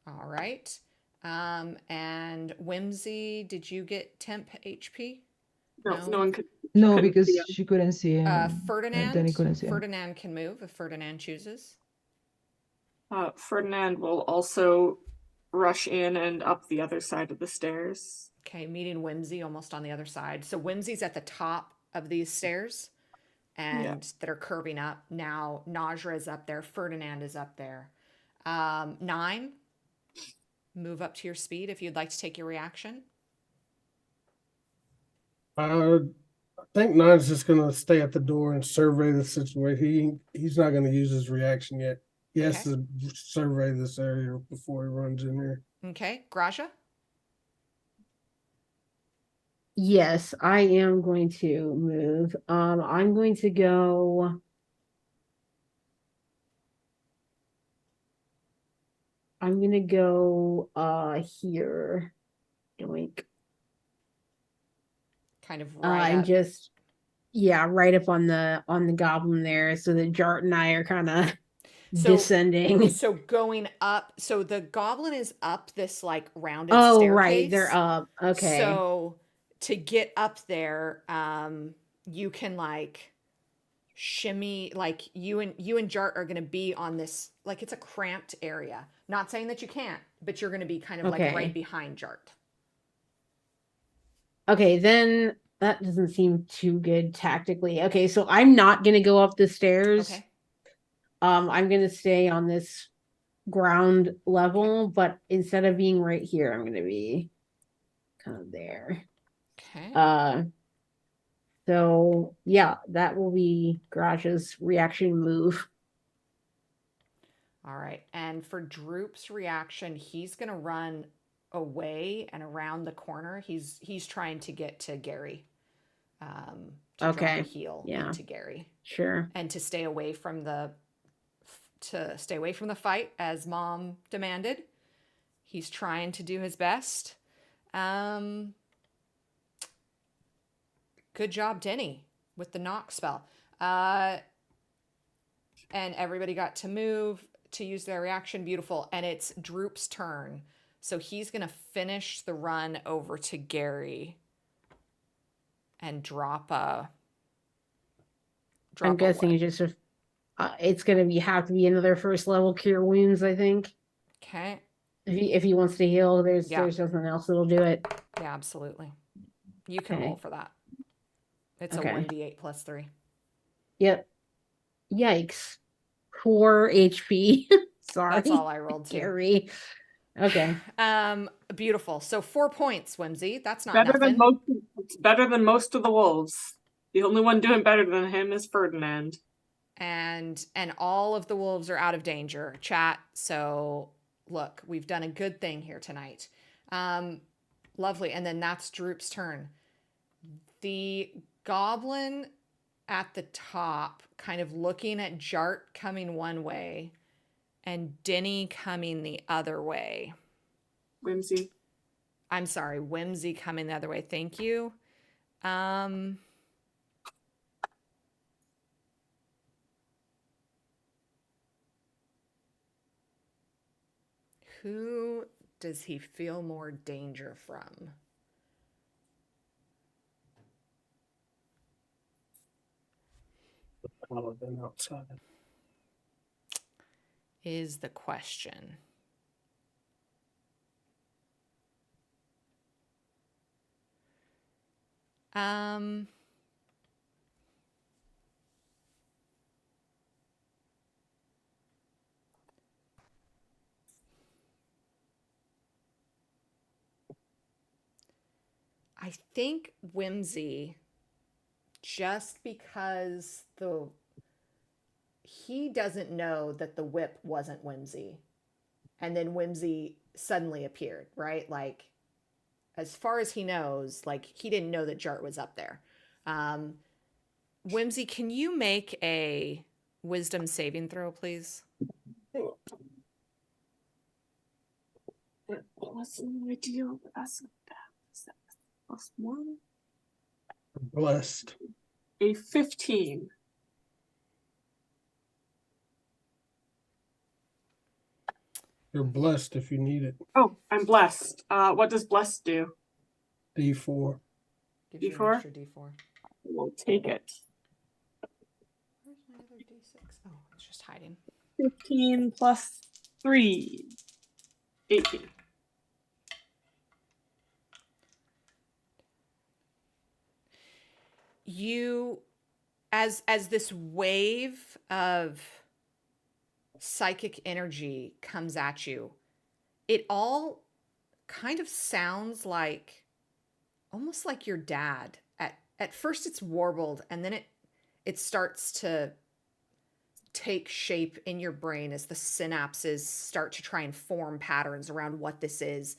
All right. And Whimsy, did you get temp HP? No, No. no one could. No, Couldn't see because him. she couldn't see him. Danny couldn't see him. Ferdinand can move if Ferdinand chooses. Ferdinand will also rush in and up the other side of the stairs. Okay, meeting Whimsy almost on the other side. So Whimsy's at the top of these stairs Yeah. and that are curving up. Now Najra is up there. Ferdinand is up there. 9, move up to your speed if you'd like to take your reaction. I think Nine's just gonna stay at the door and survey the situation. He's not gonna use his reaction yet. He has Okay. to survey this area before he runs in here. Okay, Graja? Yes, I am going to move. I'm going to go. I'm gonna go here. Doink. Kind of right And up. just right up on the goblin there, so that Jart and I are kind of descending. So going up, so the goblin is up this like rounded Oh, staircase. right, they're up. Okay. So to get up there, you can like shimmy, like you and Jart are gonna be on this, like it's a cramped area. Not saying that you can't, but you're gonna be kind of like right behind Jart. Okay, then that doesn't seem too good tactically. Okay, so I'm not gonna go up the stairs. Okay. I'm gonna stay on this ground level, but instead of being right here, I'm gonna be kind of there. Okay. So yeah, that will be Garage's reaction move. All right. And for Droop's reaction, he's gonna run away and around the corner. He's trying to get to Gary. To drop a heal into Gary. Sure. And to stay away from the fight as Mom demanded. He's trying to do his best. Good job, Denny, with the knock spell. And everybody got to move to use their reaction. Beautiful. And it's Droop's turn. So he's going to finish the run over to Gary and drop a I'm guessing what? it's gonna have to be another first level cure wounds, I think. Okay. If he wants to heal, there's Yeah. nothing else that'll do it. Yeah, absolutely. You can Okay. roll for that. It's a Okay. 1d8 plus 3. Yep. Yikes. 4 HP. Sorry. That's all I rolled too. Gary. Okay. Beautiful. So 4 points, Whimsy. That's not Better nothing. than most. It's better than most of the wolves. The only one doing better than him is Ferdinand. And all of the wolves are out of danger, chat. So look, we've done a good thing here tonight. Lovely. And then that's Droop's turn. The goblin at the top, kind of looking at Jart coming one way and Denny coming the other way. Whimsy. I'm sorry, Whimsy coming the other way. Thank you. Who does he feel more danger from? Paladin outside. Is the question. I think Whimsy, just because he doesn't know that the whip wasn't Whimsy, and then Whimsy suddenly appeared, right? Like, as far as he knows, like, he didn't know that Jart was up there. Whimsy, can you make a wisdom saving throw, please? What's an ideal? That's plus 1. Blessed. A 15. You're blessed if you need it. Oh, I'm blessed. What does blessed do? D4. Gives you an D4? extra D4. We'll take it. Where's my other D6? Oh, it's just hiding. 15 plus 3. 18. You, as this wave of psychic energy comes at you, it all kind of sounds like almost like your dad. At first it's warbled, and then it starts to take shape in your brain as the synapses start to try and form patterns around what this is.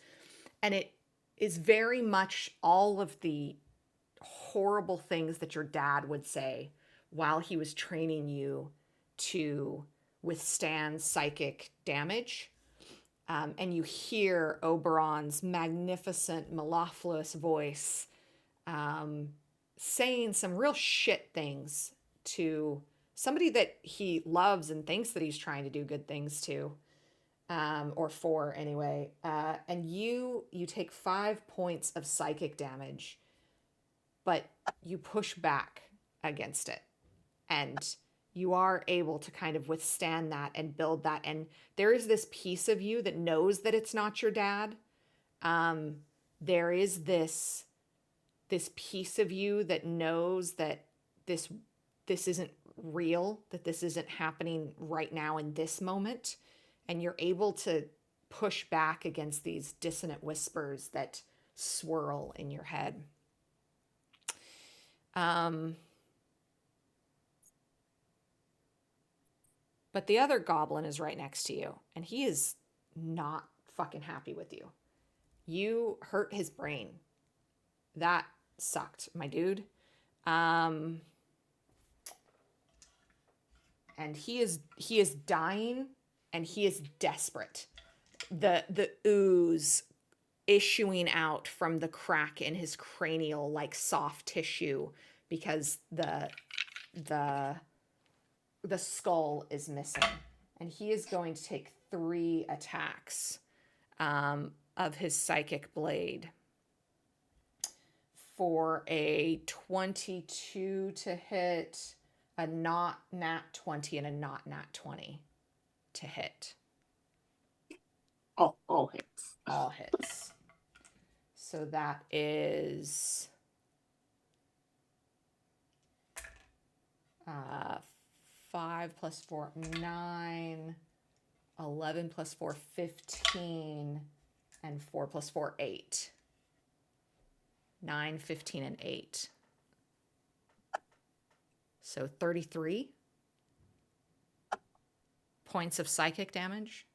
And it is very much all of the horrible things that your dad would say while he was training you to withstand psychic damage. And you hear Oberon's magnificent, mellifluous voice saying some real shit things to somebody that he loves and thinks that he's trying to do good things to, or for anyway. And you take 5 points of psychic damage, but you push back against it, and you are able to kind of withstand that and build that. And there is this piece of you that knows that it's not your dad. There is this piece of you that knows that this isn't real, that this isn't happening right now in this moment, and you're able to push back against these dissonant whispers that swirl in your head. But the other goblin is right next to you, and he is not fucking happy with you. You hurt his brain. That sucked, my dude. And he is dying, and he is desperate. the ooze issuing out from the crack in his cranial like soft tissue because the skull is missing, and he is going to take 3 attacks of his psychic blade for a 22 to hit, a not nat 20, and a not nat 20 to hit. All hits. All hits. So that is 5 plus 4, 9, 11 plus 4, 15, and 4 plus 4, 8. 9, 15, and 8. So 33 points of psychic damage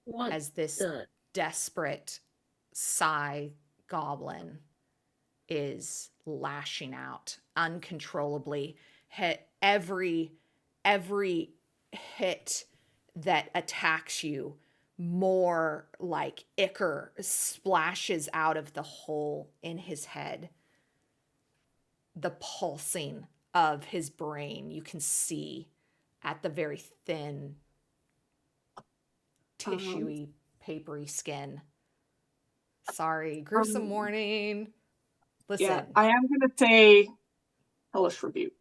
What as this the? desperate Psy goblin is lashing out uncontrollably. Every hit that attacks you, more like ichor splashes out of the hole in his head. The pulsing of his brain you can see at the very thin, tissuey, papery skin. Sorry, gruesome warning. Listen, Yeah, I am gonna say Hellish Rebuke.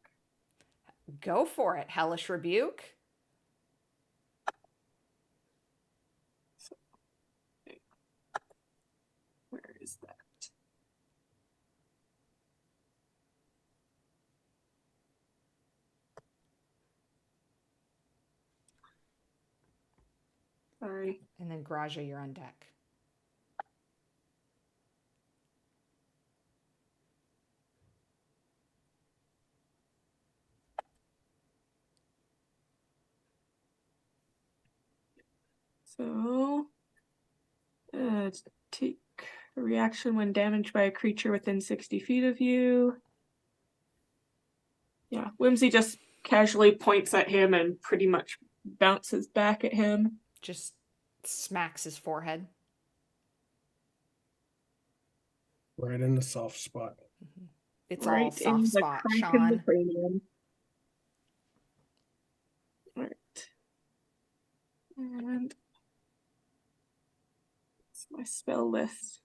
go for it, Hellish Rebuke. Where is that? Sorry. And then Graja, you're on deck. So, take a reaction when damaged by a creature within 60 feet of you. Yeah, Whimsy just casually points at him and pretty much bounces back at him. Just smacks his forehead. Right in the soft spot. It's all Right in soft the spot, crack in the Sean. cranium. Right. And it's my spell list.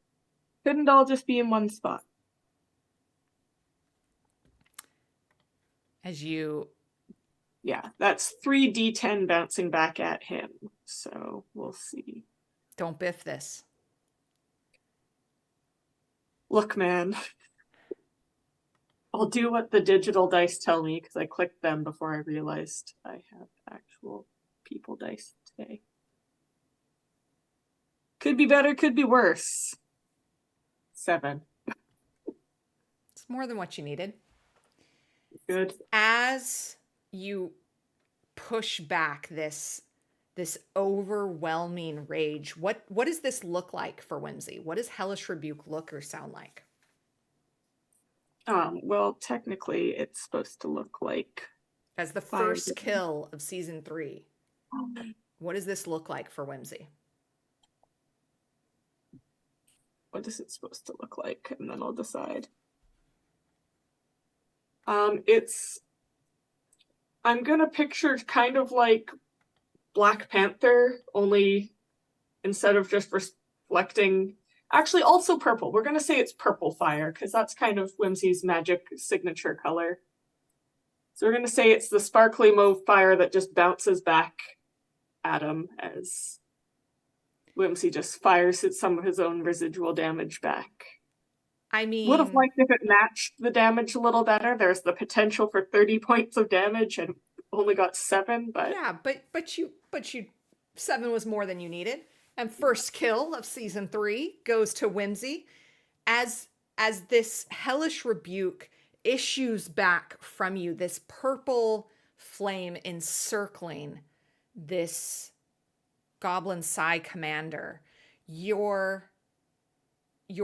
Couldn't all just be in one spot. As you Yeah, that's 3d10 bouncing back at him. So we'll see. don't biff this. Look, man. I'll do what the digital dice tell me because I clicked them before I realized I have actual people dice today. Could be better, could be worse. 7. It's more than what you needed. Good. As you push back this overwhelming rage, what does this look like for Whimsy? What does Hellish Rebuke look or sound like? Well, technically, it's supposed to look like As the Fire first damage. kill of season 3, what does this look like for Whimsy? What is it supposed to look like? And then I'll decide. I'm gonna picture kind of like Black Panther, only instead of just reflecting, actually also purple. We're gonna say it's purple fire because that's kind of Whimsy's magic signature color. So we're gonna say it's the sparkly mauve fire that just bounces back at him as Whimsy just fires some of his own residual damage back. I mean, Would have liked if it matched the damage a little better. There's the potential for 30 points of damage and only got 7, but yeah, but you 7 was more than you needed. And first kill of season 3 goes to Whimsy as this Hellish Rebuke issues back from you, this purple flame encircling this Goblin Psy commander. Your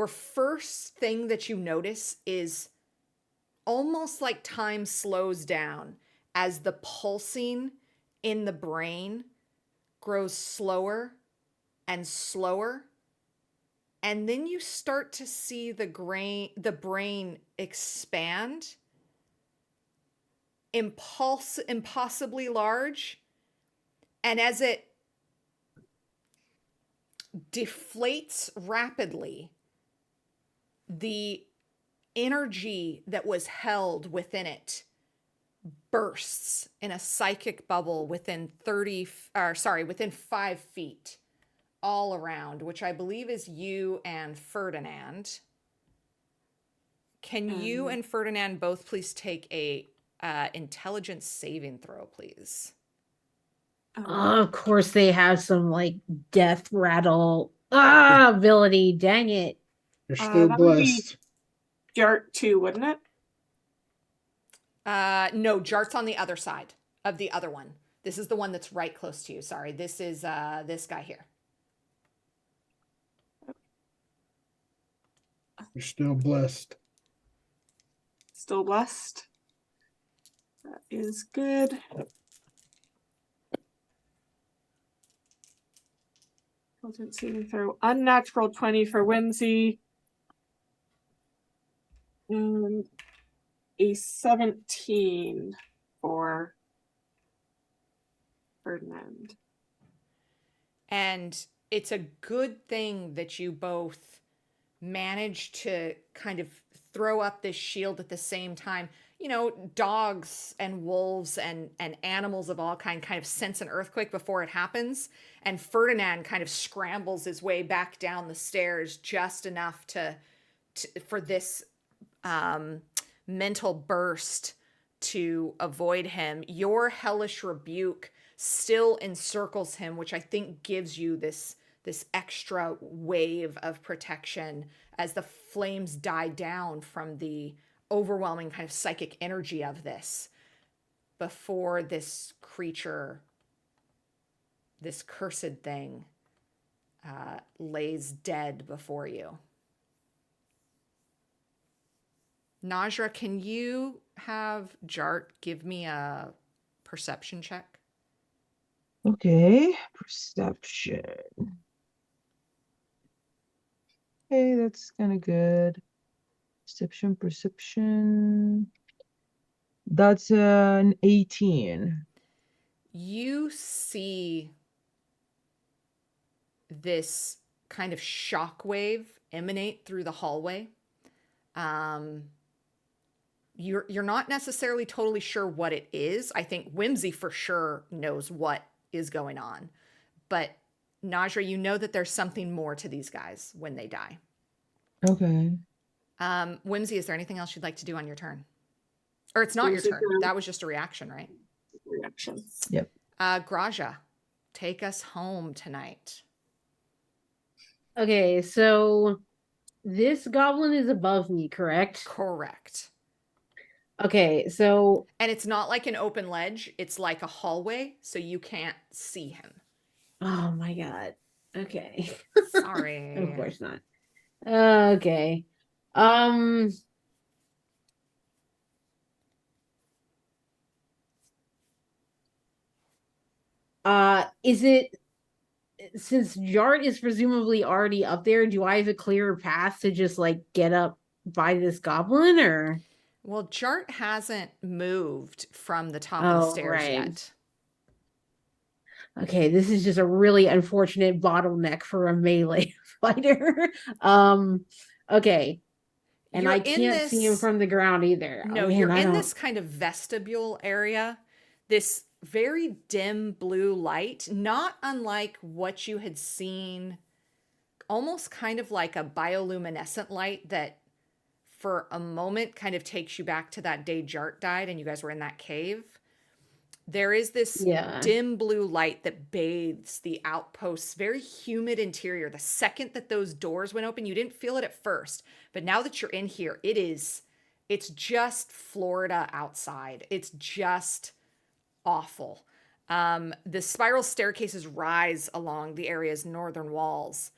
first thing that you notice is almost like time slows down as the pulsing in the brain grows slower and slower. And then you start to see the brain expand, impossibly large. And as it deflates rapidly, the energy that was held within it bursts in a psychic bubble within within 5 feet all around, which I believe is you and Ferdinand. Can you and Ferdinand both please take a intelligence saving throw, please? Of course, they have some like death rattle ability. Dang it. You're still That would be blessed. Jart 2, wouldn't it? No, Jart's on the other side of the other one. This is the one that's right close to you. Sorry, this is this guy here. You're still blessed. Still blessed. That is good. Intelligence saving throw. Unnatural 20 for Whimsy. And a 17 for Ferdinand. And it's a good thing that you both managed to kind of throw up this shield at the same time. You know, dogs and wolves and animals of all kind of sense an earthquake before it happens. And Ferdinand kind of scrambles his way back down the stairs just enough for this mental burst to avoid him. Your hellish rebuke still encircles him, which I think gives you this extra wave of protection as the flames die down from the overwhelming kind of psychic energy of this before this creature, this cursed thing, lays dead before you. Najra, can you have Jart give me a perception check? Okay, perception. Okay, that's kind of good. Perception. That's an 18. You see this kind of shockwave emanate through the hallway. You're not necessarily totally sure what it is. I think Whimsy for sure knows what is going on. But Najra, you know that there's something more to these guys when they die. Okay. Whimsy, is there anything else you'd like to do on your turn? Or it's not Whimsy your turn. can- That was just a reaction, right? Reaction. Yep. Graja, take us home tonight. Okay, so this goblin is above me, correct? Correct. Okay, so And it's not like an open ledge. It's like a hallway, so you can't see him. oh my god. Okay. Sorry. Of course not. Okay. Um is it since Jart is presumably already up there, do I have a clearer path to just like get up by this goblin or? Well, Jart hasn't moved from the top of the Oh, stairs right. yet. Okay, this is just a really unfortunate bottleneck for a melee fighter. Okay. And You're I in can't see him this. from the ground either. No, Oh man, you're I in don't. this kind of vestibule area. This very dim blue light, not unlike what you had seen, almost kind of like a bioluminescent light that for a moment kind of takes you back to that day Jart died and you guys were in that cave. There is this Yeah. dim blue light that bathes the outpost's very humid interior. The second that those doors went open, you didn't feel it at first, but now that you're in here, it's just Florida outside. It's just awful. The spiral staircases rise along the area's northern walls,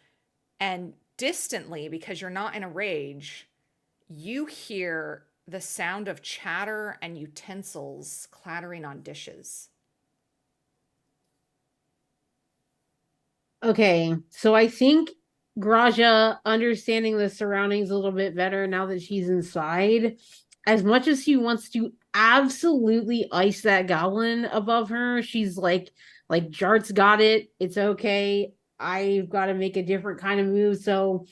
and distantly, because you're not in a rage, you hear the sound of chatter and utensils clattering on dishes. Okay, so I think Graja understanding the surroundings a little bit better now that she's inside, as much as she wants to absolutely ice that goblin above her, she's like Jart's got it. It's okay. I've got to make a different kind of move. So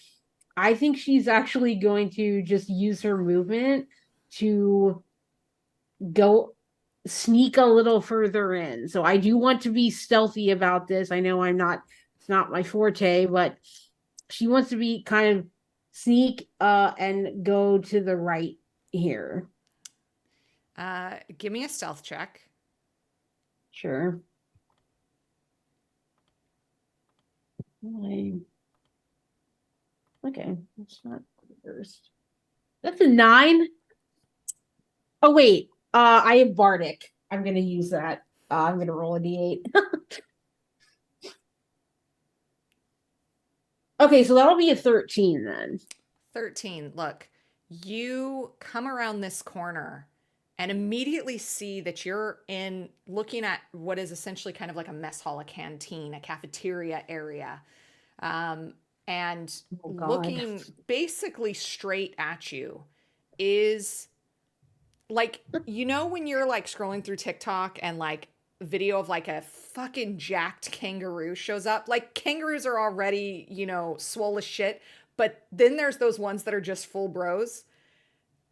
I think she's actually going to just use her movement to go sneak a little further in. So I do want to be stealthy about this. I know it's not my forte, but she wants to be kind of sneak and go to the right here. Give me a stealth check. Sure. Okay, that's not the first. That's a 9. Oh wait, I have Bardic. I'm gonna use that. I'm gonna roll a d8. Okay, so that'll be a 13 then. 13. Look, you come around this corner and immediately see that you're in looking at what is essentially kind of like a mess hall, a canteen, a cafeteria area. And Oh God. looking basically straight at you is like, you know, when you're like scrolling through TikTok and like video of like a fucking jacked kangaroo shows up, like kangaroos are already, you know, swole as shit, but then there's those ones that are just full bros.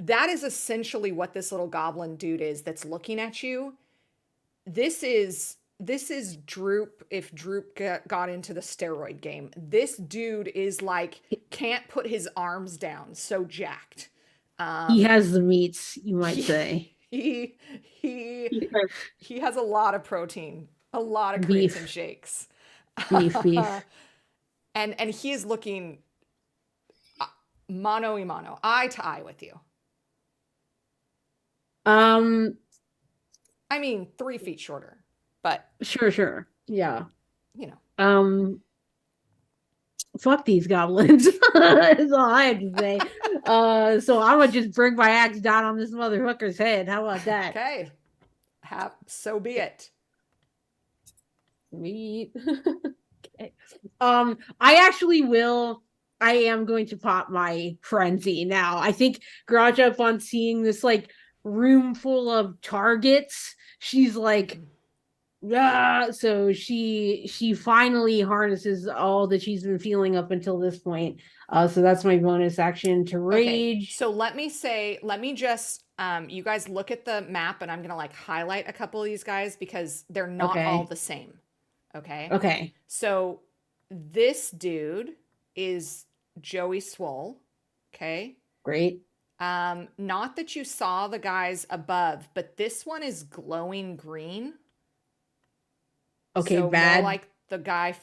That is essentially what this little goblin dude is that's looking at you. This is Droop if Droop got into the steroid game. This dude is like can't put his arms down, so jacked. He has the meats, you might say. He he has a lot of protein, a lot of Beef. creatine shakes. Beef. And he is looking mano y mano, eye to eye with you. Um, I mean, 3 feet shorter, but sure. Yeah. you know. Fuck these goblins. That's all I have to say. So I'm gonna just bring my axe down on this motherfucker's head. How about that? Okay. So be it. Sweet. Okay. I am going to pop my frenzy now. I think Garaja, upon seeing this like room full of targets, she's like, ah, so she finally harnesses all that she's been feeling up until this point. So that's my bonus action to Okay. rage. So let me just you guys look at the map and I'm going to like highlight a couple of these guys because they're not all Okay. the same. Okay? Okay. So this dude is Joey Swole, okay? Great. Not that you saw the guys above, but this one is glowing green. Okay, So more bad. like the guys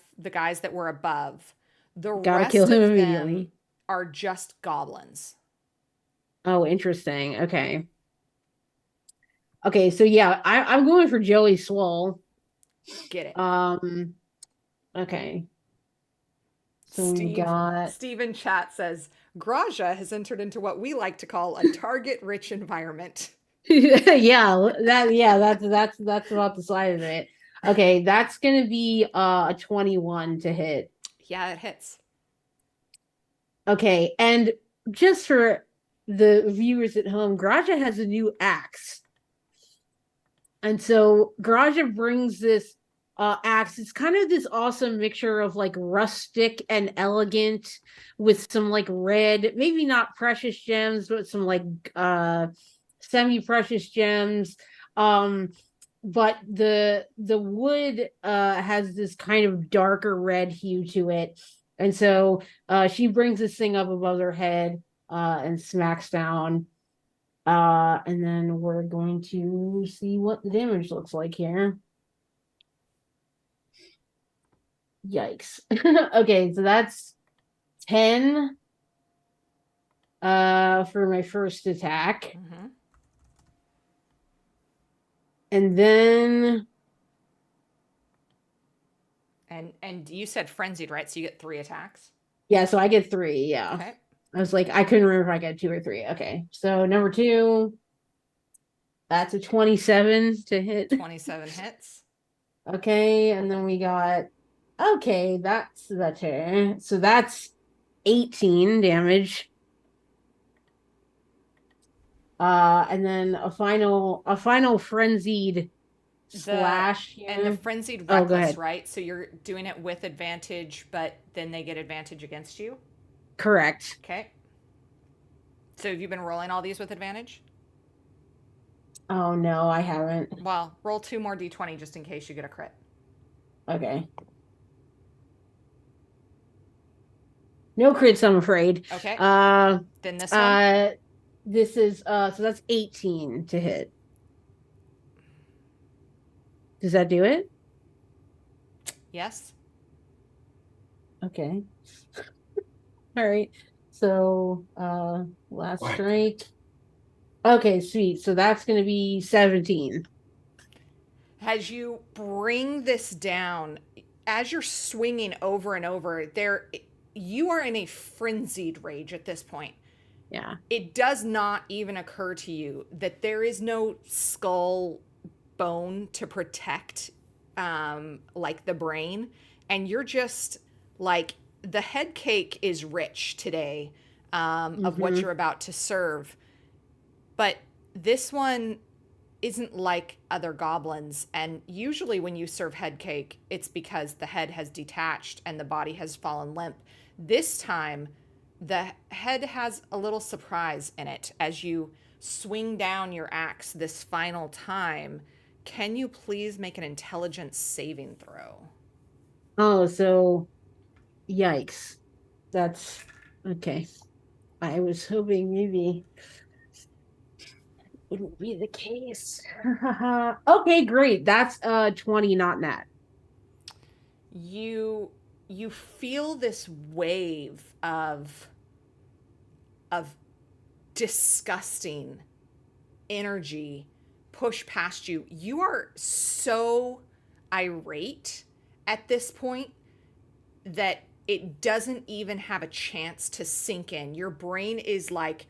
that were above. The Gotta rest kill him of immediately. them are just goblins. Oh, interesting. Okay, so yeah, I'm going for Joey Swole. Get it. Okay. So we got Steve in chat says Graja has entered into what we like to call a target-rich environment. that's about the side of it. Okay, that's gonna be a 21 to hit. Yeah, it hits. Okay, and just for the viewers at home, Graja has a new axe. And so Garaja brings this axe. It's kind of this awesome mixture of like rustic and elegant with some like red, maybe not precious gems, but some like semi-precious gems. But the wood has this kind of darker red hue to it. And so she brings this thing up above her head and smacks down. And then we're going to see what the damage looks like here. Yikes. Okay, so that's 10 for my first attack. Mm-hmm. And then and you said frenzied, right? So you get 3 attacks. yeah, so I get 3, yeah. Okay. I was like, I couldn't remember if I got 2 or 3. Okay. So number 2, that's a 27 to hit. 27 hits. Okay, and then we got Okay, that's better. So that's 18 damage. And then a final frenzied The slash and the here. frenzied Oh, go reckless, ahead. right? So you're doing it with advantage, but then they get advantage against you. Correct. Okay. So have you been rolling all these with advantage? Oh no, I haven't. Well, roll 2 more d20 just in case you get a crit. Okay. No crits, I'm afraid. Okay. Uh Then this one? uh this is so that's 18 to hit. Does that do it? Yes. Okay. All right. So last Whack. strike. Okay, sweet. So that's gonna be 17. As you bring this down, as you're swinging over and over, you are in a frenzied rage at this point. Yeah. It does not even occur to you that there is no skull bone to protect, like the brain, and you're just like the head cake is rich today, of what Mm-hmm. you're about to serve, but this one isn't like other goblins. And usually, when you serve head cake, it's because the head has detached and the body has fallen limp. This time, the head has a little surprise in it as you swing down your axe this final time. Can you please make an intelligence saving throw? Oh, so yikes. That's okay. I was hoping maybe wouldn't be the case. Okay, great. That's 20, not nat. You you feel this wave of disgusting energy push past you. You are so irate at this point that it doesn't even have a chance to sink in. Your brain is like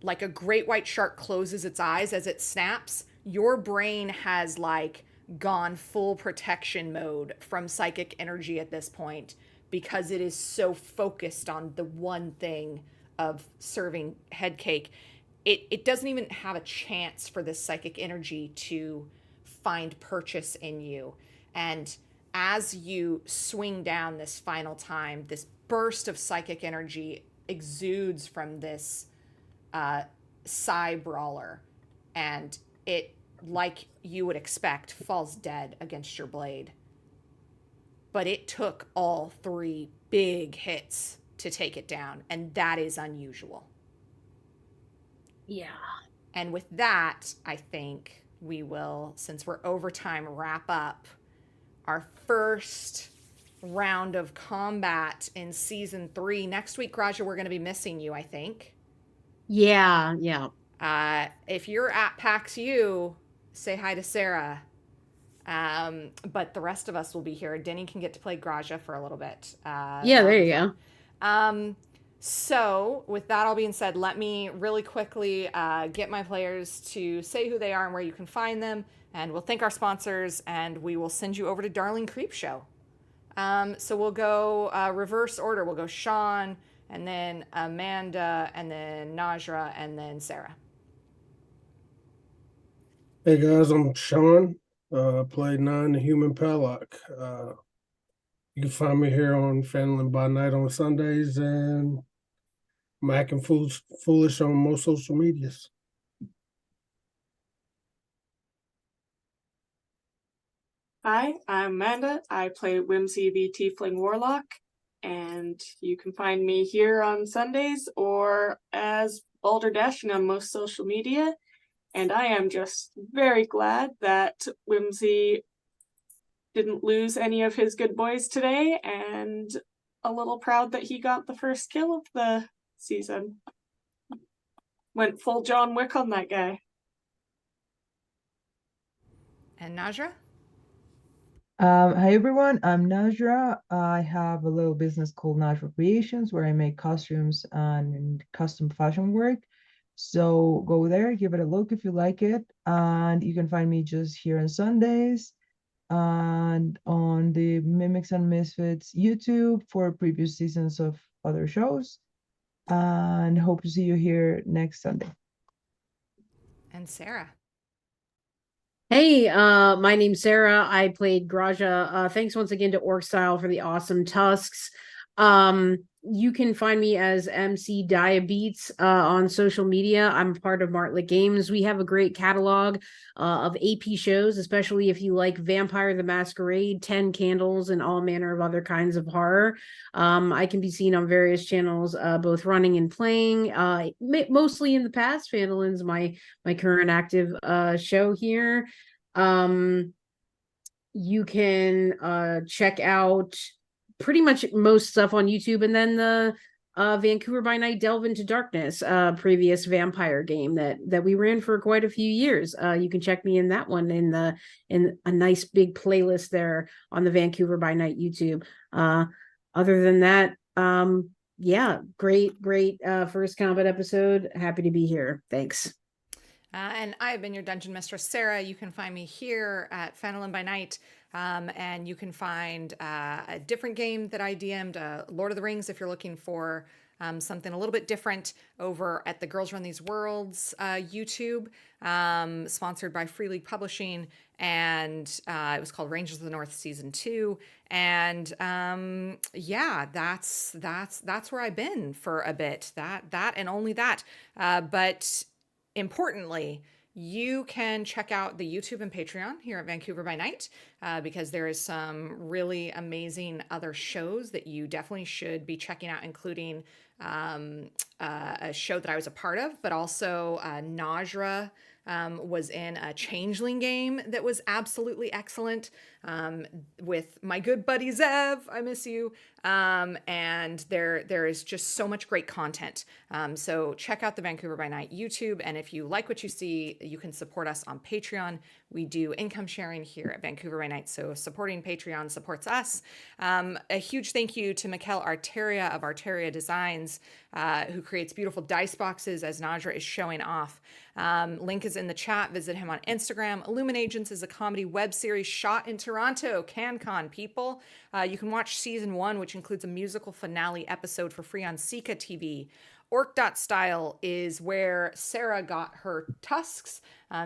a great white shark closes its eyes as it snaps. Your brain has like gone full protection mode from psychic energy at this point because it is so focused on the one thing of serving head cake. It doesn't even have a chance for this psychic energy to find purchase in you. And as you swing down this final time, this burst of psychic energy exudes from this Psy brawler, and it, like you would expect, falls dead against your blade. But it took all three big hits to take it down, and that is unusual. Yeah. And with that, I think we will, since we're over time, wrap up our first round of combat in season 3. Next week, Raja, we're going to be missing you, I think. Yeah, yeah. If you're at PAX U, say hi to Sarah. But the rest of us will be here. Denny can get to play Graja for a little bit. Yeah, That'll there be you fun. go. So, with that all being said, let me really quickly get my players to say who they are and where you can find them. And we'll thank our sponsors, and we will send you over to Darling Creep Show. So we'll go reverse order. We'll go Sean, and then Amanda, and then Najra, and then Sarah. Hey guys, I'm Sean. Played 9 the Human Padlock. You can find me here on Phandalin by Night on Sundays, and I'm acting foolish on most social medias. Hi, I'm Amanda. I play Whimsy the Tiefling Warlock, and you can find me here on Sundays or as Balderdash on most social media. And I am just very glad that Whimsy didn't lose any of his good boys today, and a little proud that he got the first kill of the season. Went full John Wick on that guy. And Najra? Hi everyone, I'm Najra. I have a little business called Najra Creations where I make costumes and custom fashion work. So go there, give it a look if you like it. And you can find me just here on Sundays. and on the Mimics and Misfits YouTube for previous seasons of other shows. And hope to see you here next Sunday. And Sarah. Hey, my name's Sarah. I played Graja. Thanks once again to Orc Style for the awesome tusks. You can find me as MC Diabetes on social media. I'm part of Martlet Games. We have a great catalog of AP shows, especially if you like Vampire the Masquerade, 10 Candles, and all manner of other kinds of horror. I can be seen on various channels, both running and playing. Mostly in the past, Phandalin's my current active show here. You can check out pretty much most stuff on YouTube, and then the Vancouver by Night Delve into Darkness, previous vampire game that we ran for quite a few years. You can check me in that one in a nice big playlist there on the Vancouver by Night YouTube. Other than that, yeah, great first combat episode. Happy to be here. Thanks. And I've been your Dungeon Mistress, Sarah. You can find me here at Phandalin by Night. And you can find a different game that I DM'd, Lord of the Rings, if you're looking for something a little bit different, over at the Girls Run These Worlds YouTube, sponsored by Free League Publishing. And it was called Rangers of the North Season 2. And yeah, that's where I've been for a bit. That and only that. But importantly, you can check out the YouTube and Patreon here at Vancouver by Night, because there is some really amazing other shows that you definitely should be checking out, including a show that I was a part of, but also Najra was in a Changeling game that was absolutely excellent, with my good buddy Zev. I miss you. And there is just so much great content. So check out the Vancouver by Night YouTube. And if you like what you see, you can support us on Patreon. We do income sharing here at Vancouver by Night, so supporting Patreon supports us. A huge thank you to Mikkel Arteria of Arteria Designs, who creates beautiful dice boxes as Najra is showing off. Link is in the chat. Visit him on Instagram. Illuminagents is a comedy web series shot in Toronto, CanCon, people. You can watch season 1, which includes a musical finale episode for free on Sika TV. Orc.style is where Sarah got her tusks.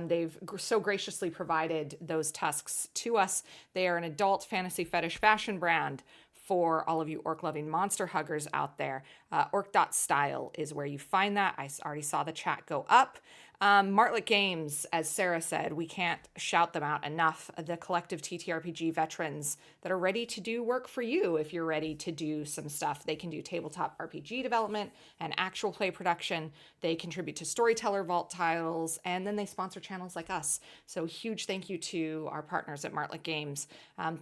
They've so graciously provided those tusks to us. They are an adult fantasy fetish fashion brand for all of you orc-loving monster huggers out there. Orc.style is where you find that. I already saw the chat go up. Martlet Games, as Sarah said, we can't shout them out enough. The collective TTRPG veterans that are ready to do work for you if you're ready to do some stuff. They can do tabletop RPG development and actual play production. They contribute to Storyteller Vault titles, and then they sponsor channels like us. So huge thank you to our partners at Martlet Games.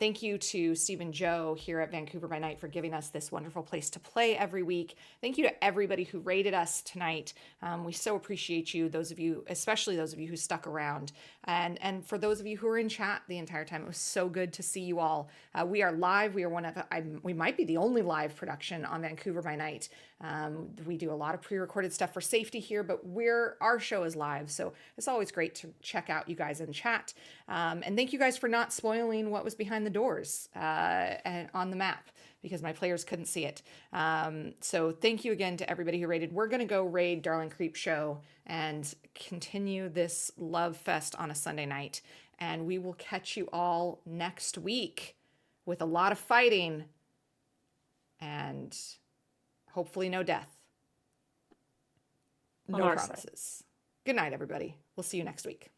Thank you to Steve and Joe here at Vancouver by Night for giving us this wonderful place to play every week. Thank you to everybody who rated us tonight. We so appreciate you, those of you, especially those of you who stuck around, and for those of you who were in chat the entire time. It was so good to see you all. We are live. We are we might be the only live production on Vancouver by Night. We do a lot of pre-recorded stuff for safety here, but our show is live, so it's always great to check out you guys in chat. And thank you guys for not spoiling what was behind the doors and on the map, because my players couldn't see it. So thank you again to everybody who raided. We're going to go raid Darling Creep Show and continue this love fest on a Sunday night. And we will catch you all next week with a lot of fighting and hopefully no death. On No our side. promises. Good night, everybody. We'll see you next week.